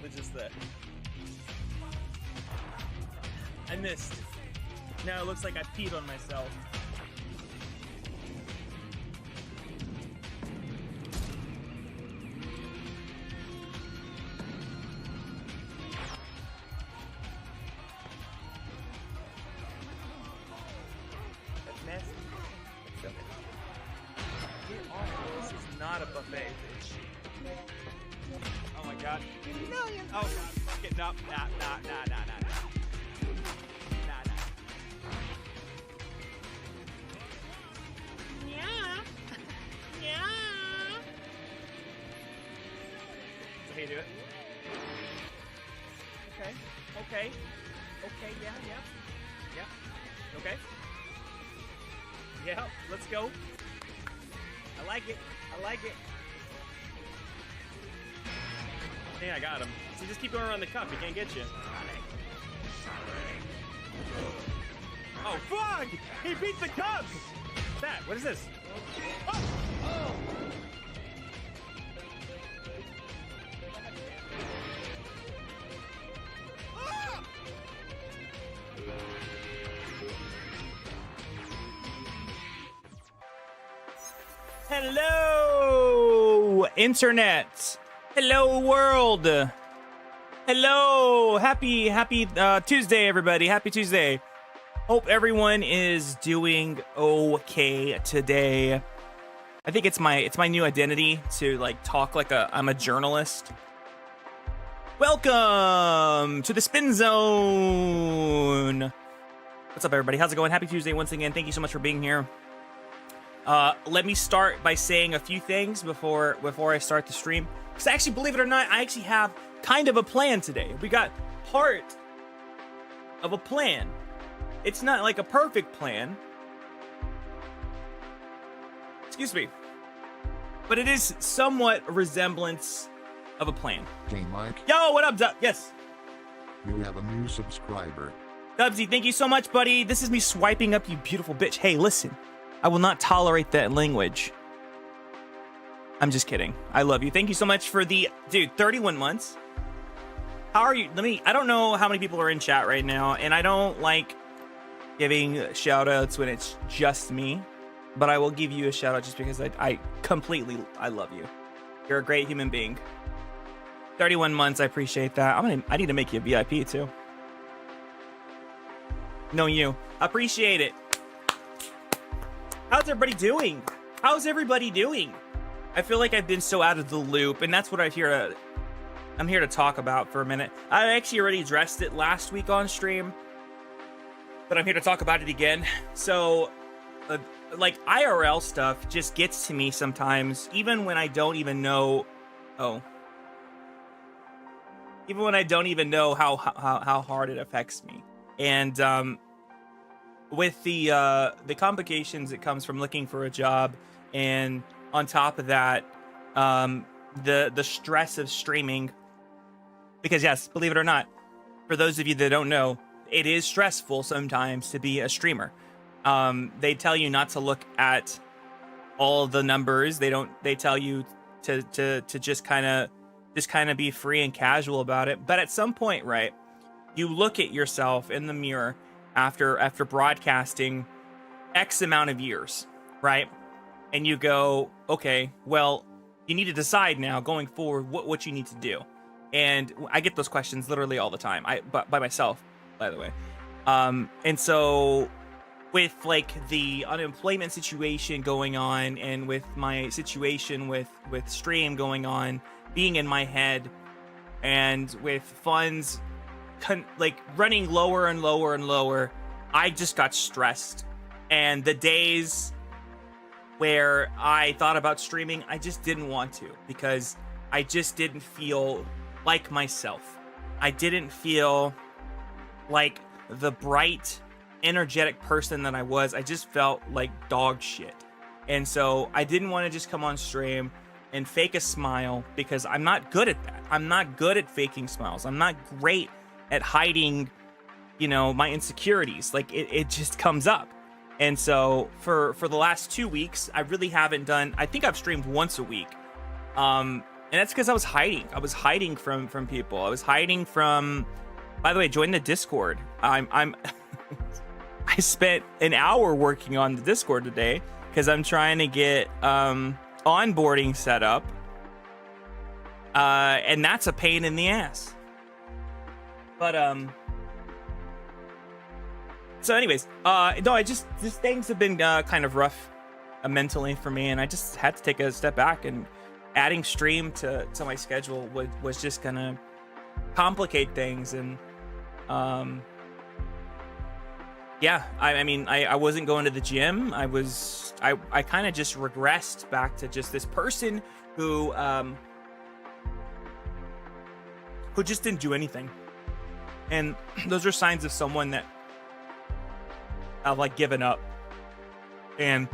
damage is that? I missed. Now it looks like I peed on myself. That's nasty. This is not a buffet, bitch. Oh my god. Million. Oh god. Fuck it. No. Nah. That's how you do it. Okay. Yeah. Okay. Yeah, let's go. I like it. Yeah, I got him. So just keep going around the cup. He can't get you. Oh, fuck! He beat the cup! What's that? What is this? Oh! Hello, internet. Hello, world. Hello. Happy Tuesday, everybody. Happy Tuesday. Hope everyone is doing okay today. I think it's my new identity to like talk like I'm a journalist. Welcome to the Spin Zone. What's up, everybody? How's it going? Happy Tuesday once again. Thank you so much for being here. Let me start by saying a few things before I start the stream. Because actually, believe it or not, I actually have kind of a plan today. We got part of a plan. It's not like a perfect plan. Excuse me. But it is somewhat a resemblance of a plan. Hey, Mike. Yo, what up, Dub? Yes. You have a new subscriber. Dubsy, thank you so much, buddy. This is me swiping up, you beautiful bitch. Hey, listen. I will not tolerate that language. I'm just kidding. I love you. Thank you so much for the... Dude, 31 months? How are you? I don't know how many people are in chat right now, and I don't like giving shout-outs when it's just me, but I will give you a shout-out just because I love you. You're a great human being. 31 months, I appreciate that. I need to make you a VIP, too. Knowing you. Appreciate it. How's everybody doing? I feel like I've been so out of the loop, and that's what I'm here to talk about for a minute. I actually already addressed it last week on stream, but I'm here to talk about it again. So, like, IRL stuff just gets to me sometimes, even when I don't even know... Oh. Even when I don't even know how hard it affects me. And, with the complications that comes from looking for a job, and on top of that, the stress of streaming, because yes, believe it or not, for those of you that don't know, it is stressful sometimes to be a streamer. They tell you not to look at all the numbers. They tell you to just kind of be free and casual about it. But at some point, right, you look at yourself in the mirror after broadcasting X amount of years, right? And you go, okay, well, you need to decide now going forward what you need to do. And I get those questions literally all the time. By myself, by the way. And so with like the unemployment situation going on, and with my situation with stream going on, being in my head, and with funds like running lower and lower and lower, I just got stressed. And the days where I thought about streaming, I just didn't want to, because I just didn't feel like myself. I didn't feel like the bright, energetic person that I was. I just felt like dog shit. And so I didn't want to just come on stream and fake a smile, because I'm not good at that. I'm not good at faking smiles. I'm not great at hiding, my insecurities. Like it just comes up. And so for the last 2 weeks, I really haven't done, I think I've streamed once a week. And that's because I was hiding. I was hiding from people. I was hiding from. By the way, join the Discord. I'm I spent an hour working on the Discord today because I'm trying to get onboarding set up. And that's a pain in the ass. But so anyways, no, I just things have been kind of rough mentally for me, and I just had to take a step back, and adding stream to my schedule was just gonna complicate things. And yeah, I mean, I wasn't going to the gym. I kind of just regressed back to just this person who just didn't do anything. And those are signs of someone that I've like given up. And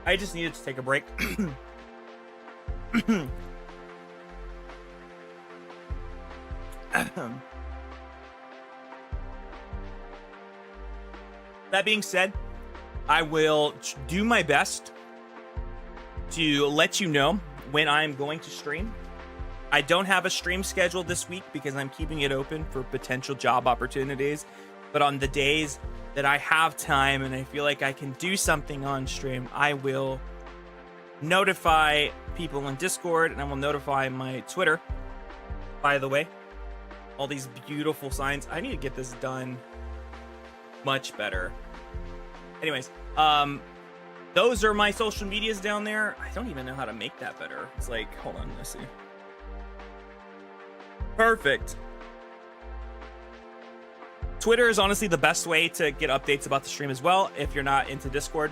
I just needed to take a break. That being said, I will do my best to let you know when I'm going to stream. I don't have a stream scheduled this week because I'm keeping it open for potential job opportunities. But on the days that I have time and I feel like I can do something on stream, I will notify people on Discord, and I will notify my Twitter. By the way, all these beautiful signs. I need to get this done much better. Anyways, those are my social medias down there. I don't even know how to make that better. It's like, hold on, let's see. Perfect. Twitter is honestly the best way to get updates about the stream as well, if you're not into Discord,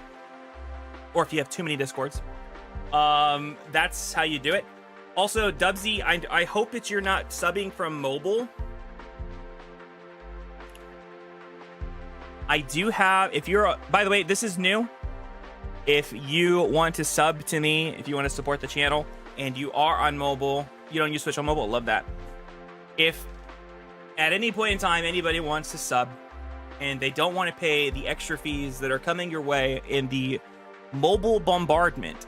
or if you have too many Discords. That's how you do it. Also, Dubsy, I hope that you're not subbing from mobile. I do have, if you're, by the way, this is new. If you want to sub to me, if you want to support the channel, and you are on mobile, you don't use Switch on mobile, love that. If at any point in time anybody wants to sub and they don't want to pay the extra fees that are coming your way in the mobile bombardment,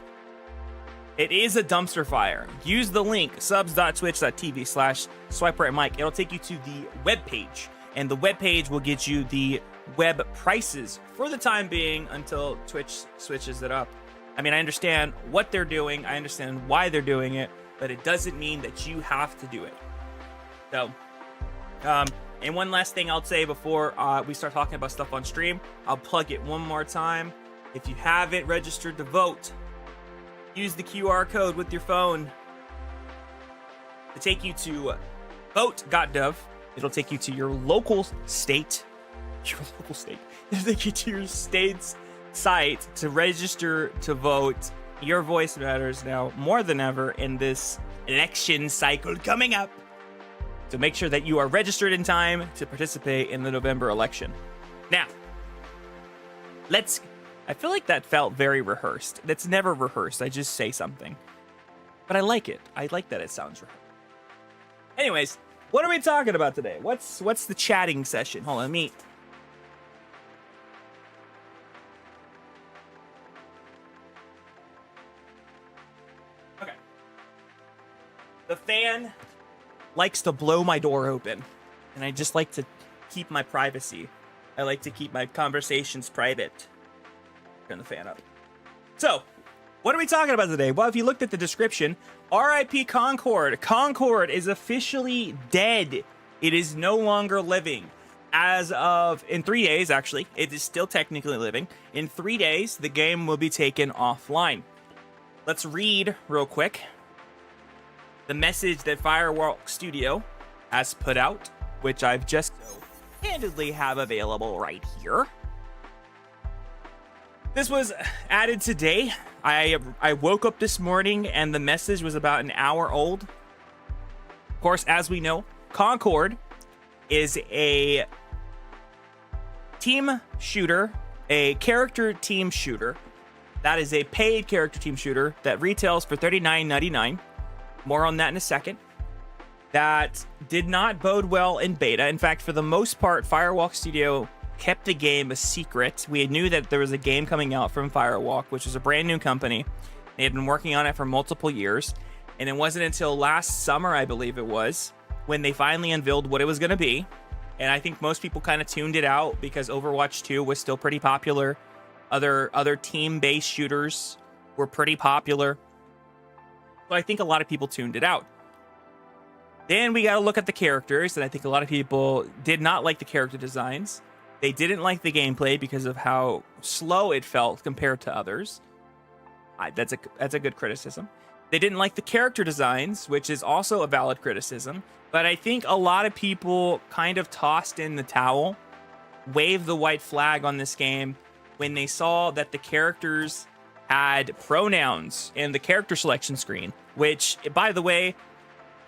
it is a dumpster fire. Use the link subs.twitch.tv/swiperightmike. It'll take you to the web page, and the web page will get you the web prices for the time being until Twitch switches it up. I mean, I understand what they're doing, I understand why they're doing it, but it doesn't mean that you have to do it. So, and one last thing I'll say before we start talking about stuff on stream, I'll plug it one more time. If you haven't registered to vote, use the QR code with your phone to take you to vote.gov. It'll take you to your local state. It'll take you to your state's site to register to vote. Your voice matters now more than ever in this election cycle coming up. So make sure that you are registered in time to participate in the November election. Now, I feel like that felt very rehearsed. That's never rehearsed. I just say something. But I like it. I like that it sounds rehearsed. Anyways, what are we talking about today? What's the chatting session? Hold on, me. Okay. The fan likes to blow my door open, and I just like to keep my privacy. I like to keep my conversations private. Turn the fan up. So, what are we talking about today? Well, if you looked at the description, RIP Concord. Concord is officially dead. It is no longer living. As of, in 3 days, actually, it is still technically living. In 3 days, the game will be taken offline. Let's read real quick the message that Firewalk Studio has put out, which I've just handedly have available right here. This was added today. I woke up this morning and the message was about an hour old. Of course, as we know, Concord is a team shooter, a character team shooter. That is a paid character team shooter that retails for $39.99. More on that in a second. That did not bode well in beta. In fact, for the most part, Firewalk Studio kept the game a secret. We knew that there was a game coming out from Firewalk, which is a brand new company. They had been working on it for multiple years. And it wasn't until last summer, I believe it was, when they finally unveiled what it was going to be. And I think most people kind of tuned it out because Overwatch 2 was still pretty popular. Other team-based shooters were pretty popular. So I think a lot of people tuned it out. Then we got to look at the characters, and I think a lot of people did not like the character designs. They didn't like the gameplay because of how slow it felt compared to others. That's a good criticism. They didn't like the character designs, which is also a valid criticism. But I think a lot of people kind of tossed in the towel, waved the white flag on this game when they saw that the characters had pronouns in the character selection screen, which, by the way,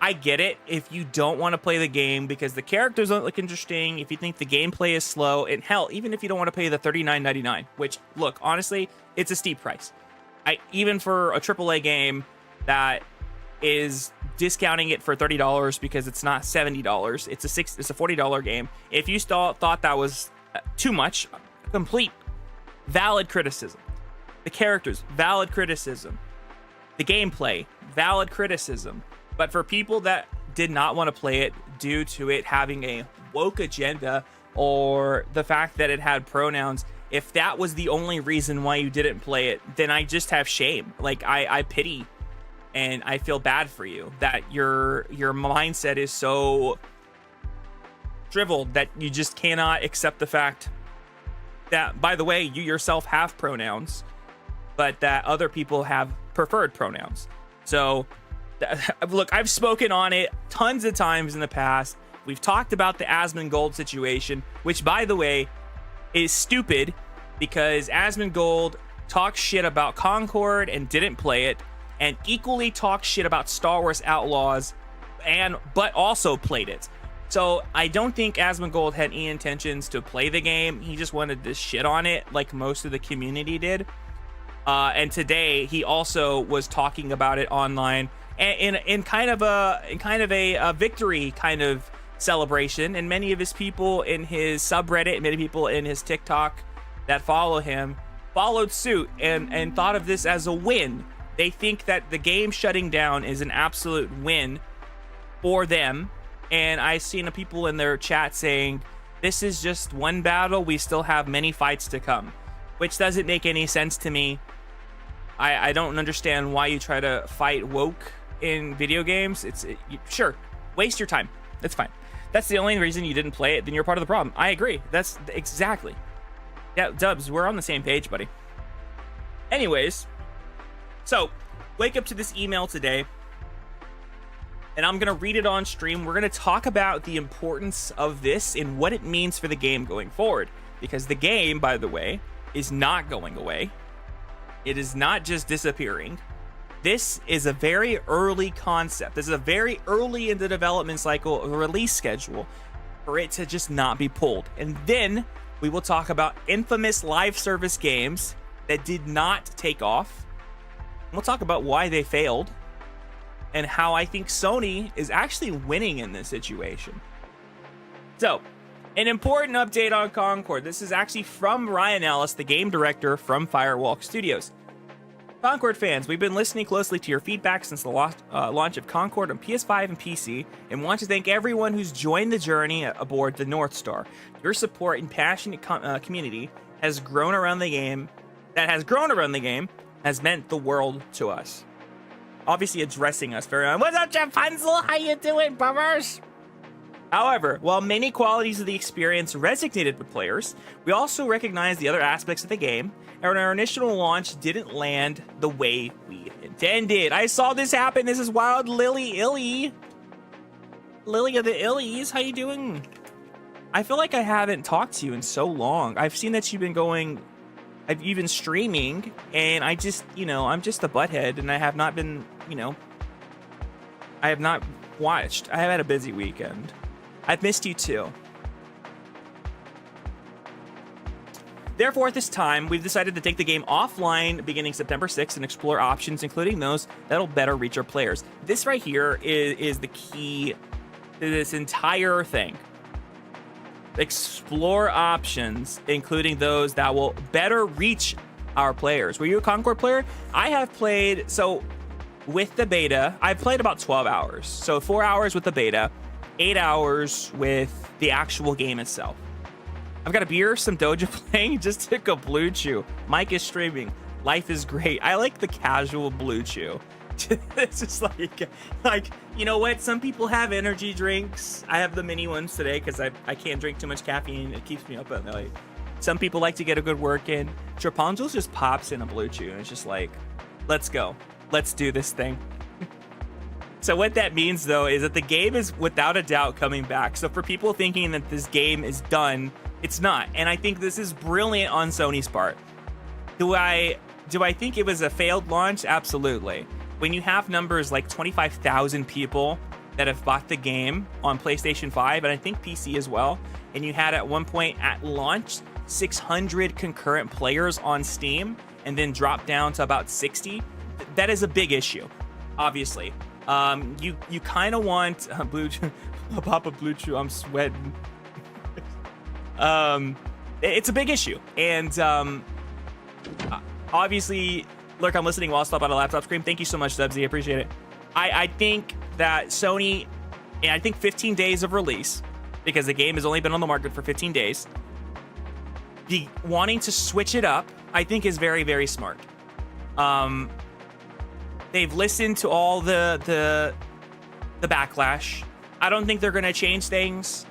I get it if you don't want to play the game because the characters don't look interesting, if you think the gameplay is slow, and hell, even if you don't want to pay the $39.99, which, look, honestly, it's a steep price. Even for a AAA game that is discounting it for $30 because it's not $70, it's a $40 game. If you thought that was too much, complete valid criticism. The characters, valid criticism. The gameplay, valid criticism. But for people that did not want to play it due to it having a woke agenda or the fact that it had pronouns, if that was the only reason why you didn't play it, then I just have shame. Like, I pity and I feel bad for you that your mindset is so shriveled that you just cannot accept the fact that, by the way, you yourself have pronouns, but that other people have preferred pronouns. So, look, I've spoken on it tons of times in the past. We've talked about the Asmongold situation, which, by the way, is stupid because Asmongold talked shit about Concord and didn't play it, and equally talked shit about Star Wars Outlaws, but also played it. So I don't think Asmongold had any intentions to play the game. He just wanted to shit on it, like most of the community did. And today he also was talking about it online, in kind of a victory kind of celebration. And many of his people in his subreddit, and many people in his TikTok that follow him, followed suit and thought of this as a win. They think that the game shutting down is an absolute win for them. And I've seen people in their chat saying, this is just one battle. We still have many fights to come, which doesn't make any sense to me. I don't understand why you try to fight woke in video games. Sure, waste your time. That's fine. That's the only reason you didn't play it. Then you're part of the problem. I agree. That's exactly. Yeah, Dubs, we're on the same page, buddy. Anyways, so wake up to this email today, and I'm going to read it on stream. We're going to talk about the importance of this and what it means for the game going forward. Because the game, by the way, is not going away. It is not just disappearing. This is a very early concept. This is a very early in the development cycle of a release schedule for it to just not be pulled. And then we will talk about infamous live service games that did not take off. We'll talk about why they failed and how I think Sony is actually winning in this situation. So, an important update on Concord. This is actually from Ryan Ellis, the game director from Firewalk Studios. Concord fans, we've been listening closely to your feedback since the launch of Concord on PS5 and PC, and want to thank everyone who's joined the journey aboard the North Star. Your support and passionate community has grown around the game. Has meant the world to us. Obviously addressing us very well. What's up, Jeff Hansel? How you doing, bummers? However, while many qualities of the experience resonated with players, we also recognize the other aspects of the game, and our initial launch didn't land the way we intended. I saw this happen. This is Wild Lily Illy. Lily of the Illies, how you doing? I feel like I haven't talked to you in so long. I've seen that you've been streaming, and I'm just a butthead, and I have not been, I have not watched. I have had a busy weekend. I've missed you too. Therefore, at this time, we've decided to take the game offline beginning September 6th and explore options, including those that'll better reach our players. This right here is the key to this entire thing. Explore options, including those that will better reach our players. Were you a Concord player? I have played, so with the beta, I've played about 12 hours. So 4 hours with the beta, 8 hours with the actual game itself. I've got a beer, some Doja playing, just took a Blue Chew. Mike is streaming. Life is great. I like the casual Blue Chew. It's just like, you know what? Some people have energy drinks. I have the mini ones today because I can't drink too much caffeine. It keeps me up at night. Some people like to get a good work in. Trapunzel just pops in a Blue Chew and it's just like, let's go. Let's do this thing. So what that means, though, is that the game is without a doubt coming back. So for people thinking that this game is done, it's not. And I think this is brilliant on Sony's part. Do I think it was a failed launch? Absolutely. When you have numbers like 25,000 people that have bought the game on PlayStation 5, and I think PC as well, and you had at one point at launch 600 concurrent players on Steam and then dropped down to about 60, that is a big issue, obviously. You kind of want Blue Chew, pop a Blue Chew, I'm sweating. It's a big issue, and obviously, look, I'm listening while I stop on a laptop screen. Thank you so much, Dubsy. I appreciate it. I think that Sony, and I think 15 days of release, because the game has only been on the market for 15 days, wanting to switch it up, I think is very, very smart. They've listened to all the backlash. I don't think they're going to change things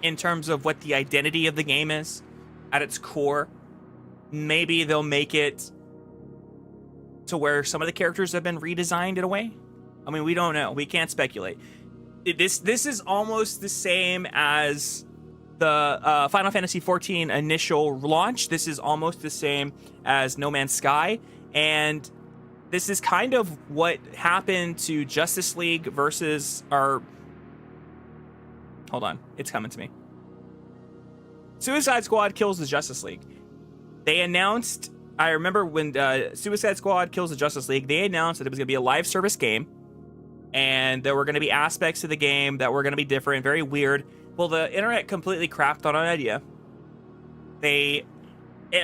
in terms of what the identity of the game is at its core. Maybe they'll make it to where some of the characters have been redesigned in a way. I mean, we don't know. We can't speculate. This is almost the same as the Final Fantasy XIV initial launch. This is almost the same as No Man's Sky. And this is kind of what happened to Justice League versus our... Hold on. It's coming to me. Suicide Squad kills the Justice League. They announced... I remember when Suicide Squad kills the Justice League, they announced that it was going to be a live service game. And there were going to be aspects of the game that were going to be different, very weird. Well, the internet completely crapped on an idea.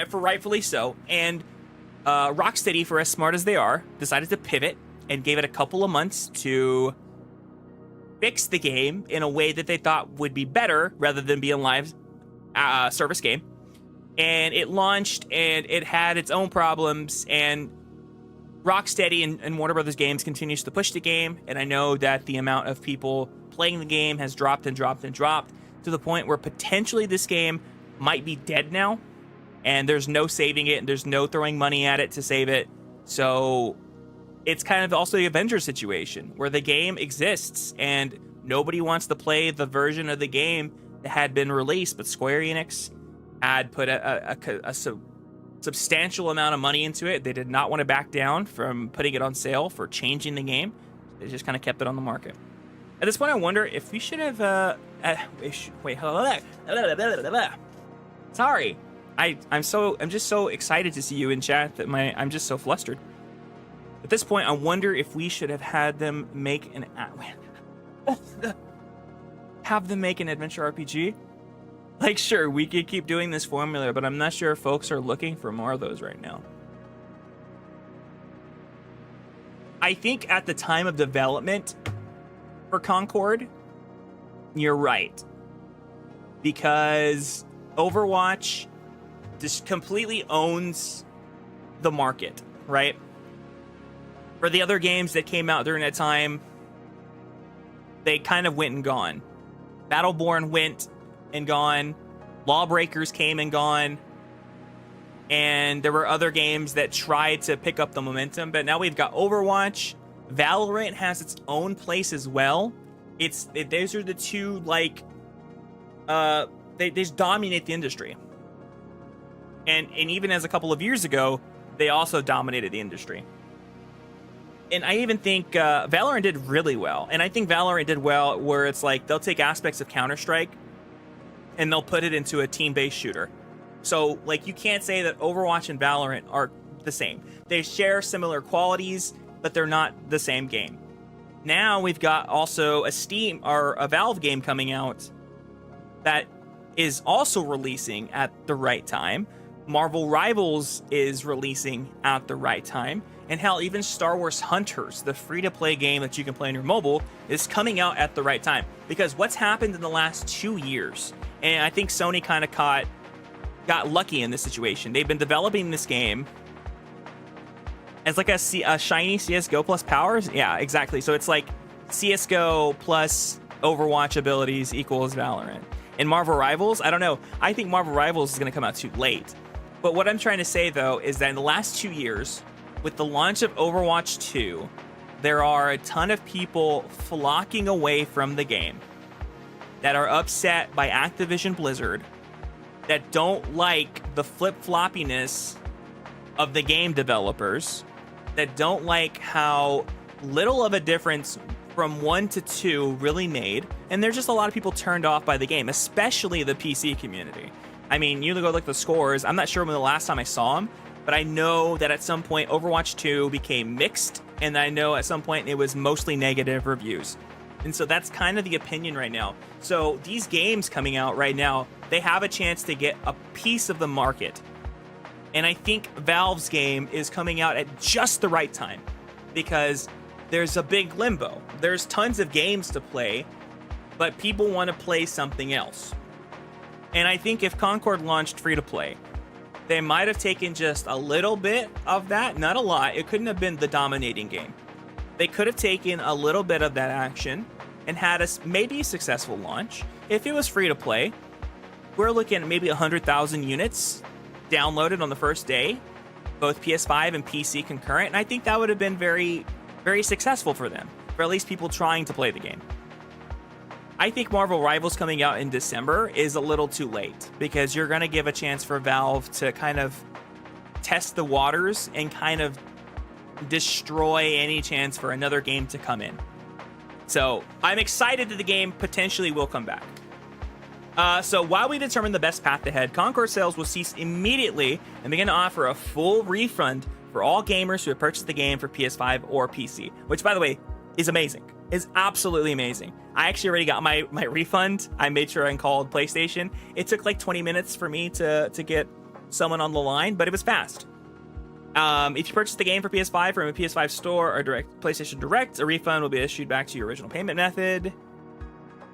For rightfully so. And Rocksteady, for as smart as they are, decided to pivot and gave it a couple of months to fix the game in a way that they thought would be better rather than be a live service game. And it launched, and it had its own problems, and Rocksteady and Warner Brothers Games continues to push the game, and I know that the amount of people playing the game has dropped and dropped and dropped to the point where potentially this game might be dead now, and there's no saving it, and there's no throwing money at it to save it. So it's kind of also the Avengers situation, where the game exists, and nobody wants to play the version of the game that had been released, but Square Enix had put a substantial amount of money into it. They did not want to back down from putting it on sale for changing the game. They just kind of kept it on the market. At this point, I wonder if we should have... wait, sorry. I'm just so excited to see you in chat that I'm just so flustered. At this point, I wonder if we should have had them make an... have them make an adventure RPG? Like, sure, we could keep doing this formula, but I'm not sure if folks are looking for more of those right now. I think at the time of development for Concord, you're right. Because Overwatch just completely owns the market, right? For the other games that came out during that time, they kind of went and gone. Battleborn went and gone. Lawbreakers came and gone. And there were other games that tried to pick up the momentum. But now we've got Overwatch. Valorant has its own place as well. Those are the two, like... they just dominate the industry. And even as a couple of years ago, they also dominated the industry. And I even think Valorant did really well. And I think Valorant did well where it's like they'll take aspects of Counter-Strike and they'll put it into a team-based shooter. So, like, you can't say that Overwatch and Valorant are the same. They share similar qualities, but they're not the same game. Now we've got also a Valve game coming out that is also releasing at the right time, Marvel Rivals is releasing at the right time. And hell, even Star Wars Hunters, the free-to-play game that you can play on your mobile, is coming out at the right time. Because what's happened in the last 2 years, and I think Sony kind of got lucky in this situation. They've been developing this game as like a shiny CSGO plus powers. Yeah, exactly. So it's like CSGO plus Overwatch abilities equals Valorant. And Marvel Rivals, I don't know. I think Marvel Rivals is going to come out too late. But what I'm trying to say, though, is that in the last 2 years, with the launch of Overwatch 2, there are a ton of people flocking away from the game that are upset by Activision Blizzard, that don't like the flip-floppiness of the game developers, that don't like how little of a difference from 1 to 2 really made, and there's just a lot of people turned off by the game, especially the PC community. I mean, you go look at the scores. I'm not sure when the last time I saw them, but I know that at some point Overwatch 2 became mixed, and I know at some point it was mostly negative reviews. And so that's kind of the opinion right now. So these games coming out right now, they have a chance to get a piece of the market. And I think Valve's game is coming out at just the right time, because there's a big limbo. There's tons of games to play, but people want to play something else. And I think if Concord launched free-to-play, they might have taken just a little bit of that, not a lot. It couldn't have been the dominating game. They could have taken a little bit of that action and had maybe a successful launch. If it was free-to-play, we're looking at maybe 100,000 units downloaded on the first day, both PS5 and PC concurrent, and I think that would have been very, very successful for them, for at least people trying to play the game. I think Marvel Rivals coming out in December is a little too late, because you're going to give a chance for Valve to kind of test the waters and kind of destroy any chance for another game to come in. So I'm excited that the game potentially will come back. So while we determine the best path ahead, Concord sales will cease immediately and begin to offer a full refund for all gamers who have purchased the game for PS5 or PC, which, by the way, is amazing. Is absolutely amazing. I actually already got my refund. I made sure I called PlayStation. It took like 20 minutes for me to get someone on the line, but it was fast. If you purchase the game for PS5 from a PS5 store or PlayStation Direct, a refund will be issued back to your original payment method.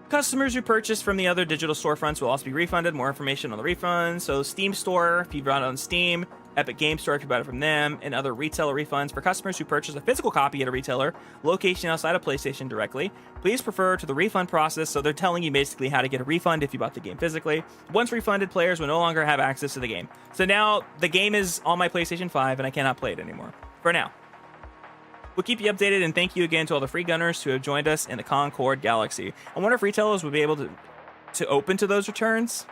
Customers who purchase from the other digital storefronts will also be refunded. More information on the refund. So Steam Store, if you bought it on Steam, Epic Game Store, if you bought it from them, and other retailer refunds for customers who purchase a physical copy at a retailer location outside of PlayStation directly. Please refer to the refund process. So they're telling you basically how to get a refund if you bought the game physically. Once refunded, players will no longer have access to the game. So now the game is on my PlayStation 5 and I cannot play it anymore. For now. We'll keep you updated, and thank you again to all the free gunners who have joined us in the Concord Galaxy. I wonder if retailers would be able to open to those returns.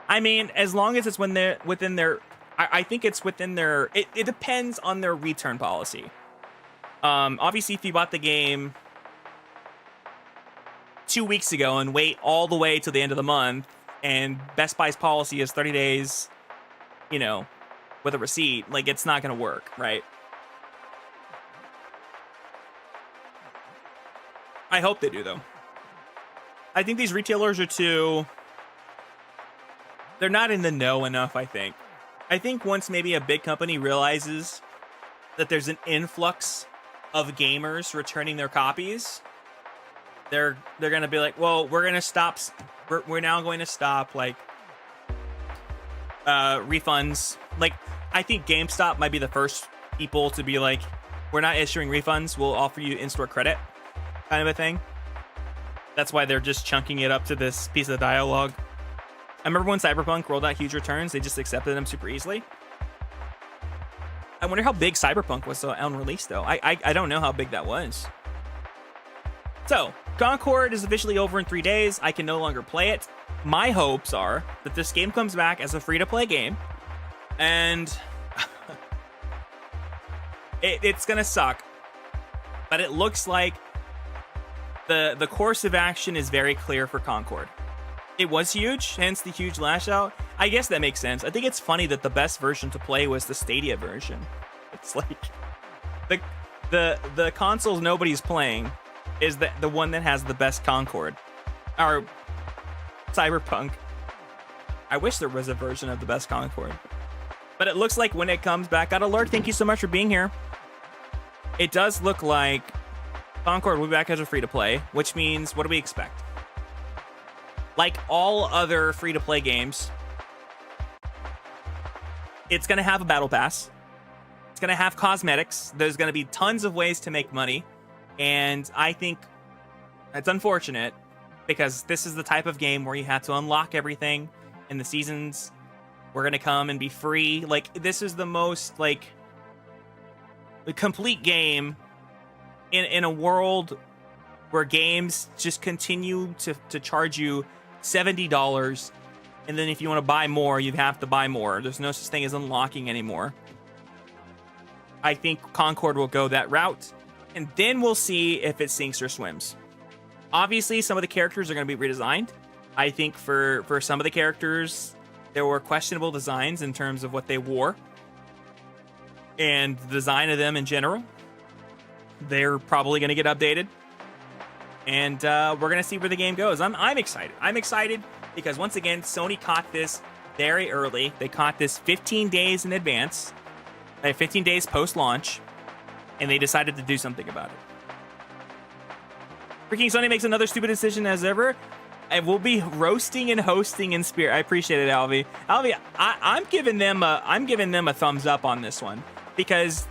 I mean, as long as it's when they're within their, I think it's within their. It depends on their return policy. Obviously, if you bought the game 2 weeks ago and wait all the way to the end of the month, and Best Buy's policy is 30 days, with a receipt, like, it's not going to work, right? I hope they do, though. I think these retailers are they're not in the know enough, I think. I think once maybe a big company realizes that there's an influx of gamers returning their copies, they're going to be like, well, we're going to stop. We're now going to stop, like, refunds. Like, I think GameStop might be the first people to be like, we're not issuing refunds. We'll offer you in-store credit, kind of a thing. That's why they're just chunking it up to this piece of dialogue. I remember when Cyberpunk rolled out huge returns, they just accepted them super easily. I wonder how big Cyberpunk was on release, though. I don't know how big that was. So, Concord is officially over in 3 days. I can no longer play it. My hopes are that this game comes back as a free-to-play game, and it's gonna suck. But it looks like the course of action is very clear for Concord. It was huge, hence the huge lash out. I guess that makes sense. I think it's funny that the best version to play was the Stadia version. It's like the consoles nobody's playing is the one that has the best Concord or Cyberpunk. I wish there was a version of the best Concord. But it looks like when it comes back, got alert. Thank you so much for being here. It does look like Concord will be back as a free-to-play, which means, what do we expect? Like all other free-to-play games, it's going to have a battle pass. It's going to have cosmetics. There's going to be tons of ways to make money. And I think it's unfortunate because this is the type of game where you have to unlock everything, and the seasons were going to come and be free. Like, this is the most, like, the complete game in a world where games just continue to charge you $70, and then if you want to buy more, you have to buy more. There's no such thing as unlocking anymore. I think Concord will go that route, and then we'll see if it sinks or swims. Obviously, some of the characters are going to be redesigned. I think for some of the characters, there were questionable designs in terms of what they wore and the design of them in general. They're probably going to get updated, and we're going to see where the game goes. I'm excited. I'm excited because, once again, Sony caught this very early. They caught this 15 days in advance, 15 days post-launch, and they decided to do something about it. Freaking Sony makes another stupid decision as ever, and we'll be roasting and hosting in spirit. I appreciate it, Alvy. Alvy, I'm giving them a thumbs up on this one, because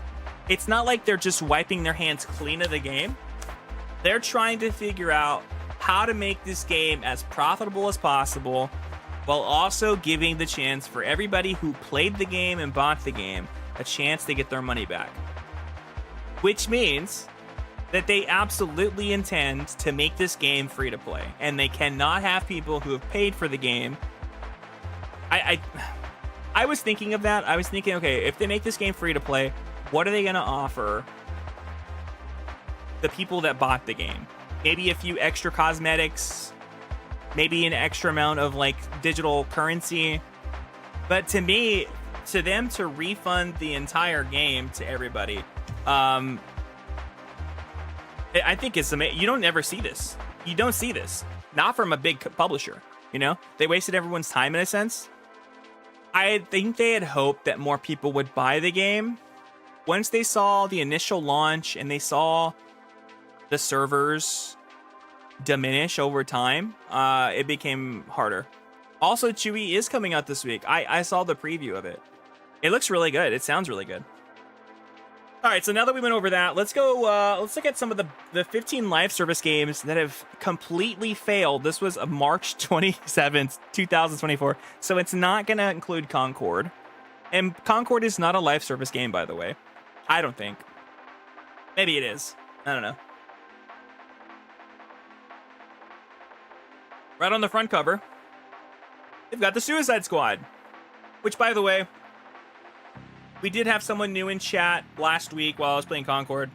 it's not like they're just wiping their hands clean of the game. They're trying to figure out how to make this game as profitable as possible, while also giving the chance for everybody who played the game and bought the game a chance to get their money back. Which means that they absolutely intend to make this game free to play, and they cannot have people who have paid for the game. I was thinking of that. I was thinking, okay, if they make this game free to play, what are they going to offer the people that bought the game? Maybe a few extra cosmetics, maybe an extra amount of like digital currency. But to me, to them to refund the entire game to everybody, I think it's amazing. You don't ever see this. You don't see this. Not from a big publisher, you know? They wasted everyone's time in a sense. I think they had hoped that more people would buy the game. Once they saw the initial launch and they saw the servers diminish over time, it became harder. Also, Chewy is coming out this week. I saw the preview of it. It looks really good. It sounds really good. All right, so now that we went over that, let's go. Let's look at some of the 15 live service games that have completely failed. This was March 27th, 2024, so it's not going to include Concord. And Concord is not a live service game, by the way. I don't think. Maybe it is. I don't know. Right on the front cover, they've got the Suicide Squad, which, by the way, we did have someone new in chat last week while I was playing Concord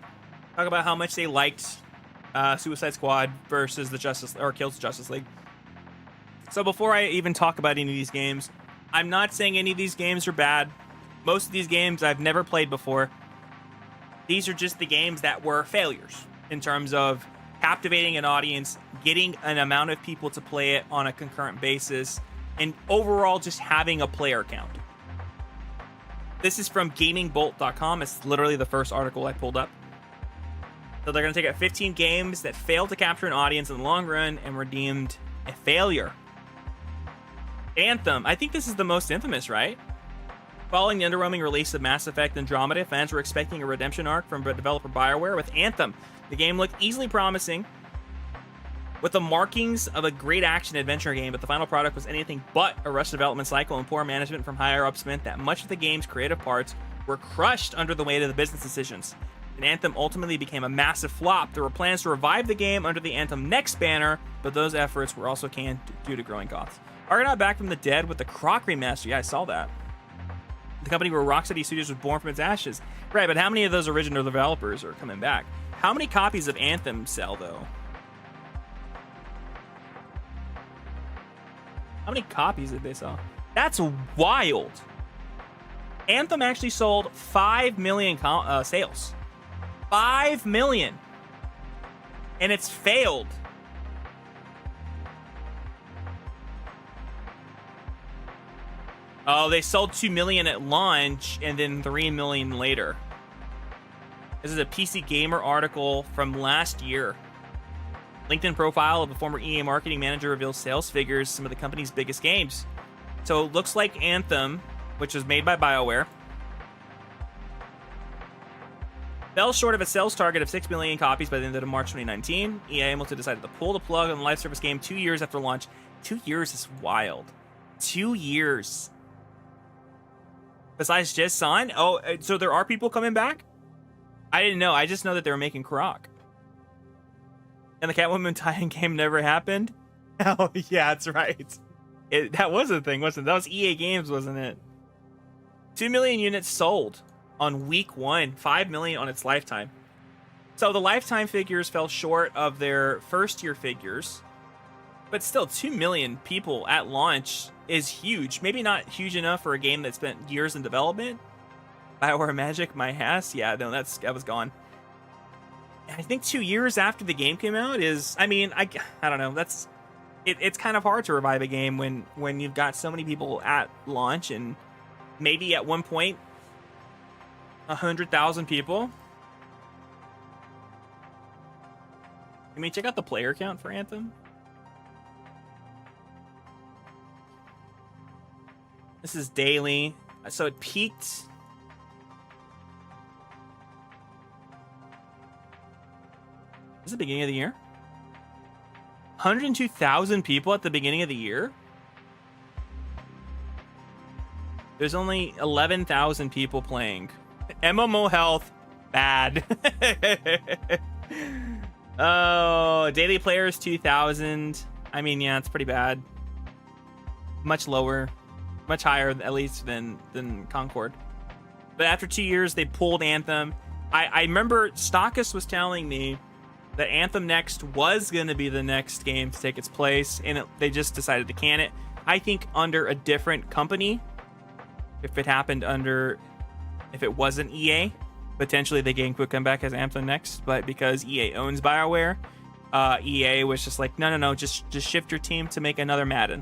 talk about how much they liked Suicide Squad versus the Kills Justice League. So before I even talk about any of these games, I'm not saying any of these games are bad. Most of these games I've never played before. These are just the games that were failures in terms of captivating an audience, getting an amount of people to play it on a concurrent basis, and overall just having a player count. This is from gamingbolt.com. It's literally the first article I pulled up. So they're going to take out 15 games that failed to capture an audience in the long run and were deemed a failure. Anthem. I think this is the most infamous, right? Following the underwhelming release of Mass Effect Andromeda, fans were expecting a redemption arc from developer BioWare with Anthem. The game looked easily promising, with the markings of a great action-adventure game, but the final product was anything but a rushed development cycle, and poor management from higher-ups meant that much of the game's creative parts were crushed under the weight of the business decisions. And Anthem ultimately became a massive flop. There were plans to revive the game under the Anthem Next banner, but those efforts were also canned due to growing costs. Argonaut back from the dead with the Croc remaster. Yeah, I saw that. The company where Rocksteady Studios was born from its ashes. Right, but how many of those original developers are coming back? How many copies of Anthem sell, though? How many copies did they sell? That's wild. Anthem actually sold 5 million sales. 5 million. And it's failed. Oh, they sold 2 million at launch and then 3 million later. This is a PC Gamer article from last year. LinkedIn profile of a former EA marketing manager reveals sales figures, some of the company's biggest games. So it looks like Anthem, which was made by BioWare, fell short of a sales target of 6 million copies by the end of March 2019. EA almost decided to pull the plug on the live service game 2 years after launch. 2 years is wild. 2 years. Besides just Son? Oh, so there are people coming back? I didn't know. I just know that they were making Croc. And the Catwoman tie-in game never happened? Oh, yeah, that's right. That was a thing, wasn't it? That was EA Games, wasn't it? 2 million units sold on week 1. 5 million on its lifetime. So the lifetime figures fell short of their first-year figures. But still, 2 million people at launch is huge. Maybe not huge enough for a game that spent years in development. BioWare Magic, my ass. Yeah, no, that was gone. And I think 2 years after the game came out is, I mean, I don't know. That's it's kind of hard to revive a game when you've got so many people at launch and maybe at one point 100,000 people. Can we check out the player count for Anthem? This is daily. So it peaked. This is the beginning of the year. 102,000 people at the beginning of the year. There's only 11,000 people playing. MMO health, bad. Oh, daily players 2,000. I mean, yeah, it's pretty bad. Much lower. Much higher, at least, than Concord. But after 2 years, they pulled Anthem. I remember Stockus was telling me that Anthem Next was going to be the next game to take its place, and they just decided to can it. I think under a different company, if it wasn't EA, potentially the game could come back as Anthem Next, but because EA owns BioWare, EA was just like, no, just shift your team to make another Madden.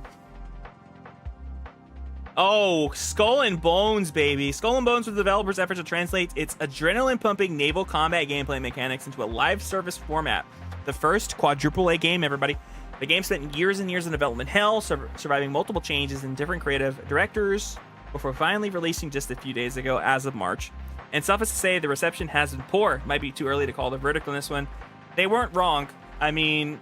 Oh, Skull and Bones, baby. Skull and Bones was the developer's effort to translate its adrenaline-pumping naval combat gameplay mechanics into a live service format. The first quadruple A game, everybody. The game spent years and years in development hell, surviving multiple changes in different creative directors, before finally releasing just a few days ago as of March. And suffice to say, the reception has been poor. Might be too early to call the verdict on this one. They weren't wrong. I mean...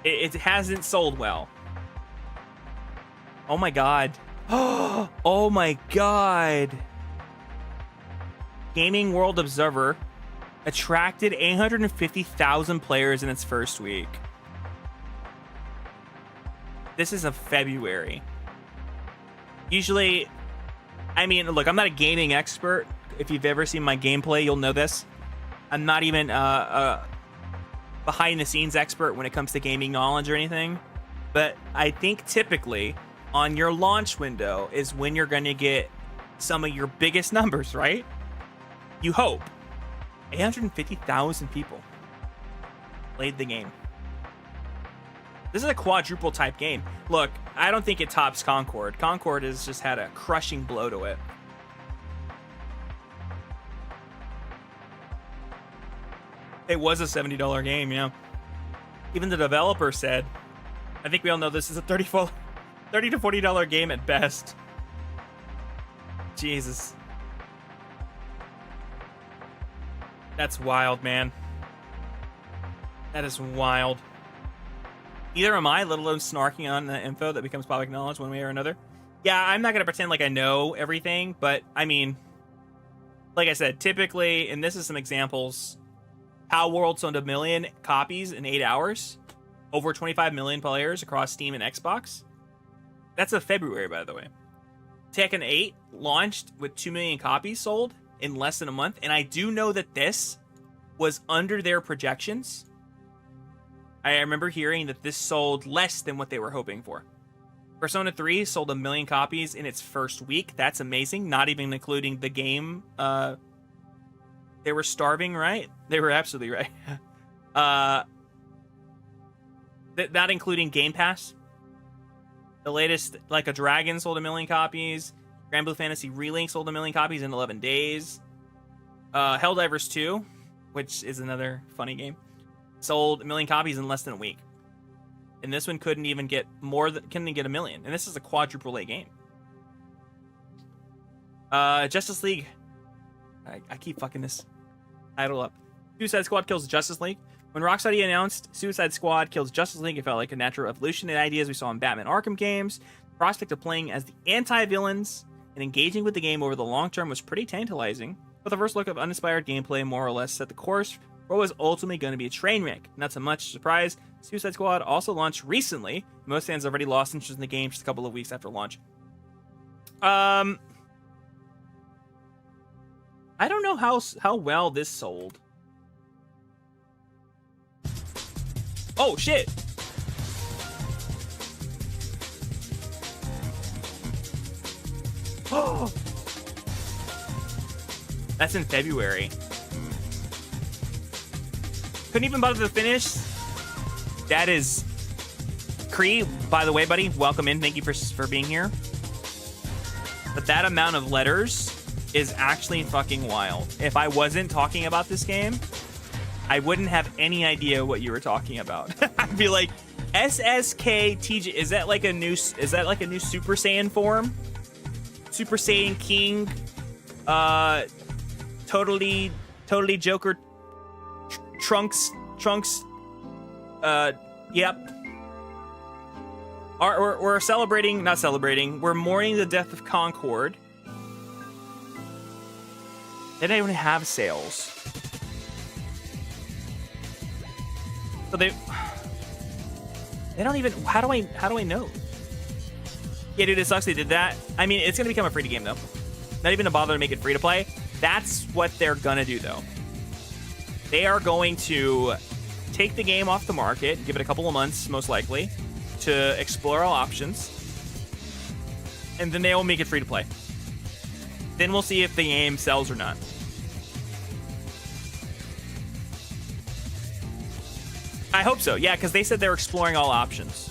It hasn't sold well. Oh my god. Oh my god. Gaming World Observer attracted 850,000 players in its first week. This is of February. Usually, I mean, look, I'm not a gaming expert. If you've ever seen my gameplay, you'll know this. I'm not even behind the scenes expert when it comes to gaming knowledge or anything, but I think typically on your launch window is when you're going to get some of your biggest numbers, right? You hope. 850,000 people played the game. This is a quadruple type game. Look, I don't think it tops Concord. Concord has just had a crushing blow to it. It was a $70 game, yeah. Even the developer said, I think we all know this is a $30 to $40 game at best. Jesus. That's wild, man. That is wild. Either am I, let alone snarking on the info that becomes public knowledge one way or another. Yeah, I'm not going to pretend like I know everything, but I mean, like I said, typically, and this is some examples, How World sold 1 million copies in 8 hours. Over 25 million players across Steam and Xbox. That's of February, by the way. Tekken 8 launched with 2 million copies sold in less than a month. And I do know that this was under their projections. I remember hearing that this sold less than what they were hoping for. Persona 3 sold 1 million copies in its first week. That's amazing. Not even including the game. They were starving, right? They were absolutely right. Uh, not including Game Pass. The latest, Like a Dragon, sold 1 million copies. Grand Blue Fantasy Relink sold 1 million copies in 11 days. Helldivers 2, which is another funny game, sold 1 million copies in less than a week. And this one couldn't even get couldn't get 1 million. And this is a quadruple A game. Justice League. I keep fucking this title up. Suicide Squad kills Justice League. When Rocksteady announced Suicide Squad kills Justice League, it felt like a natural evolution in ideas we saw in Batman Arkham games. The prospect of playing as the anti-villains and engaging with the game over the long term was pretty tantalizing. But the first look of uninspired gameplay more or less set the course for what was ultimately going to be a train wreck. Not so much surprise, Suicide Squad also launched recently. Most fans already lost interest in the game just a couple of weeks after launch. I don't know how well this sold. Oh, shit. Oh. That's in February. Couldn't even bother to finish. That is... Cree, by the way, buddy, welcome in. Thank you for being here. But that amount of letters is actually fucking wild. If I wasn't talking about this game, I wouldn't have any idea what you were talking about. I'd be like, SSKTJ, is that like a new Super Saiyan form? Super Saiyan King, totally Joker, Trunks, yep. We're not celebrating, we're mourning the death of Concord. They don't even have sales. So they don't even, how do I know? Yeah, dude, it sucks they did that. I mean, it's gonna become a free to game though. Not even to bother to make it free to play. That's what they're gonna do though. They are going to take the game off the market, give it a couple of months, most likely, to explore all options. And then they will make it free to play. Then we'll see if the game sells or not. I hope so, yeah, because they said they're exploring all options.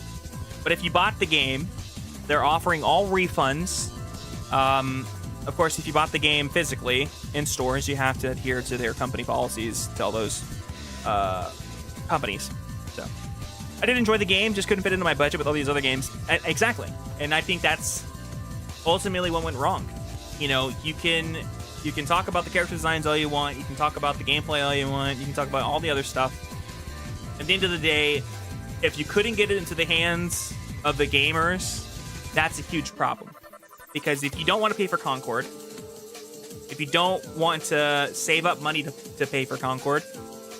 But if you bought the game, they're offering all refunds. Of course, if you bought the game physically in stores, you have to adhere to their company policies, tell those companies. So I did enjoy the game, just couldn't fit into my budget with all these other games. Exactly. And I think that's ultimately what went wrong. You know, you can talk about the character designs all you want, you can talk about the gameplay all you want, you can talk about all the other stuff. At the end of the day, if you couldn't get it into the hands of the gamers, that's a huge problem. Because if you don't want to pay for Concord, if you don't want to save up money to pay for Concord,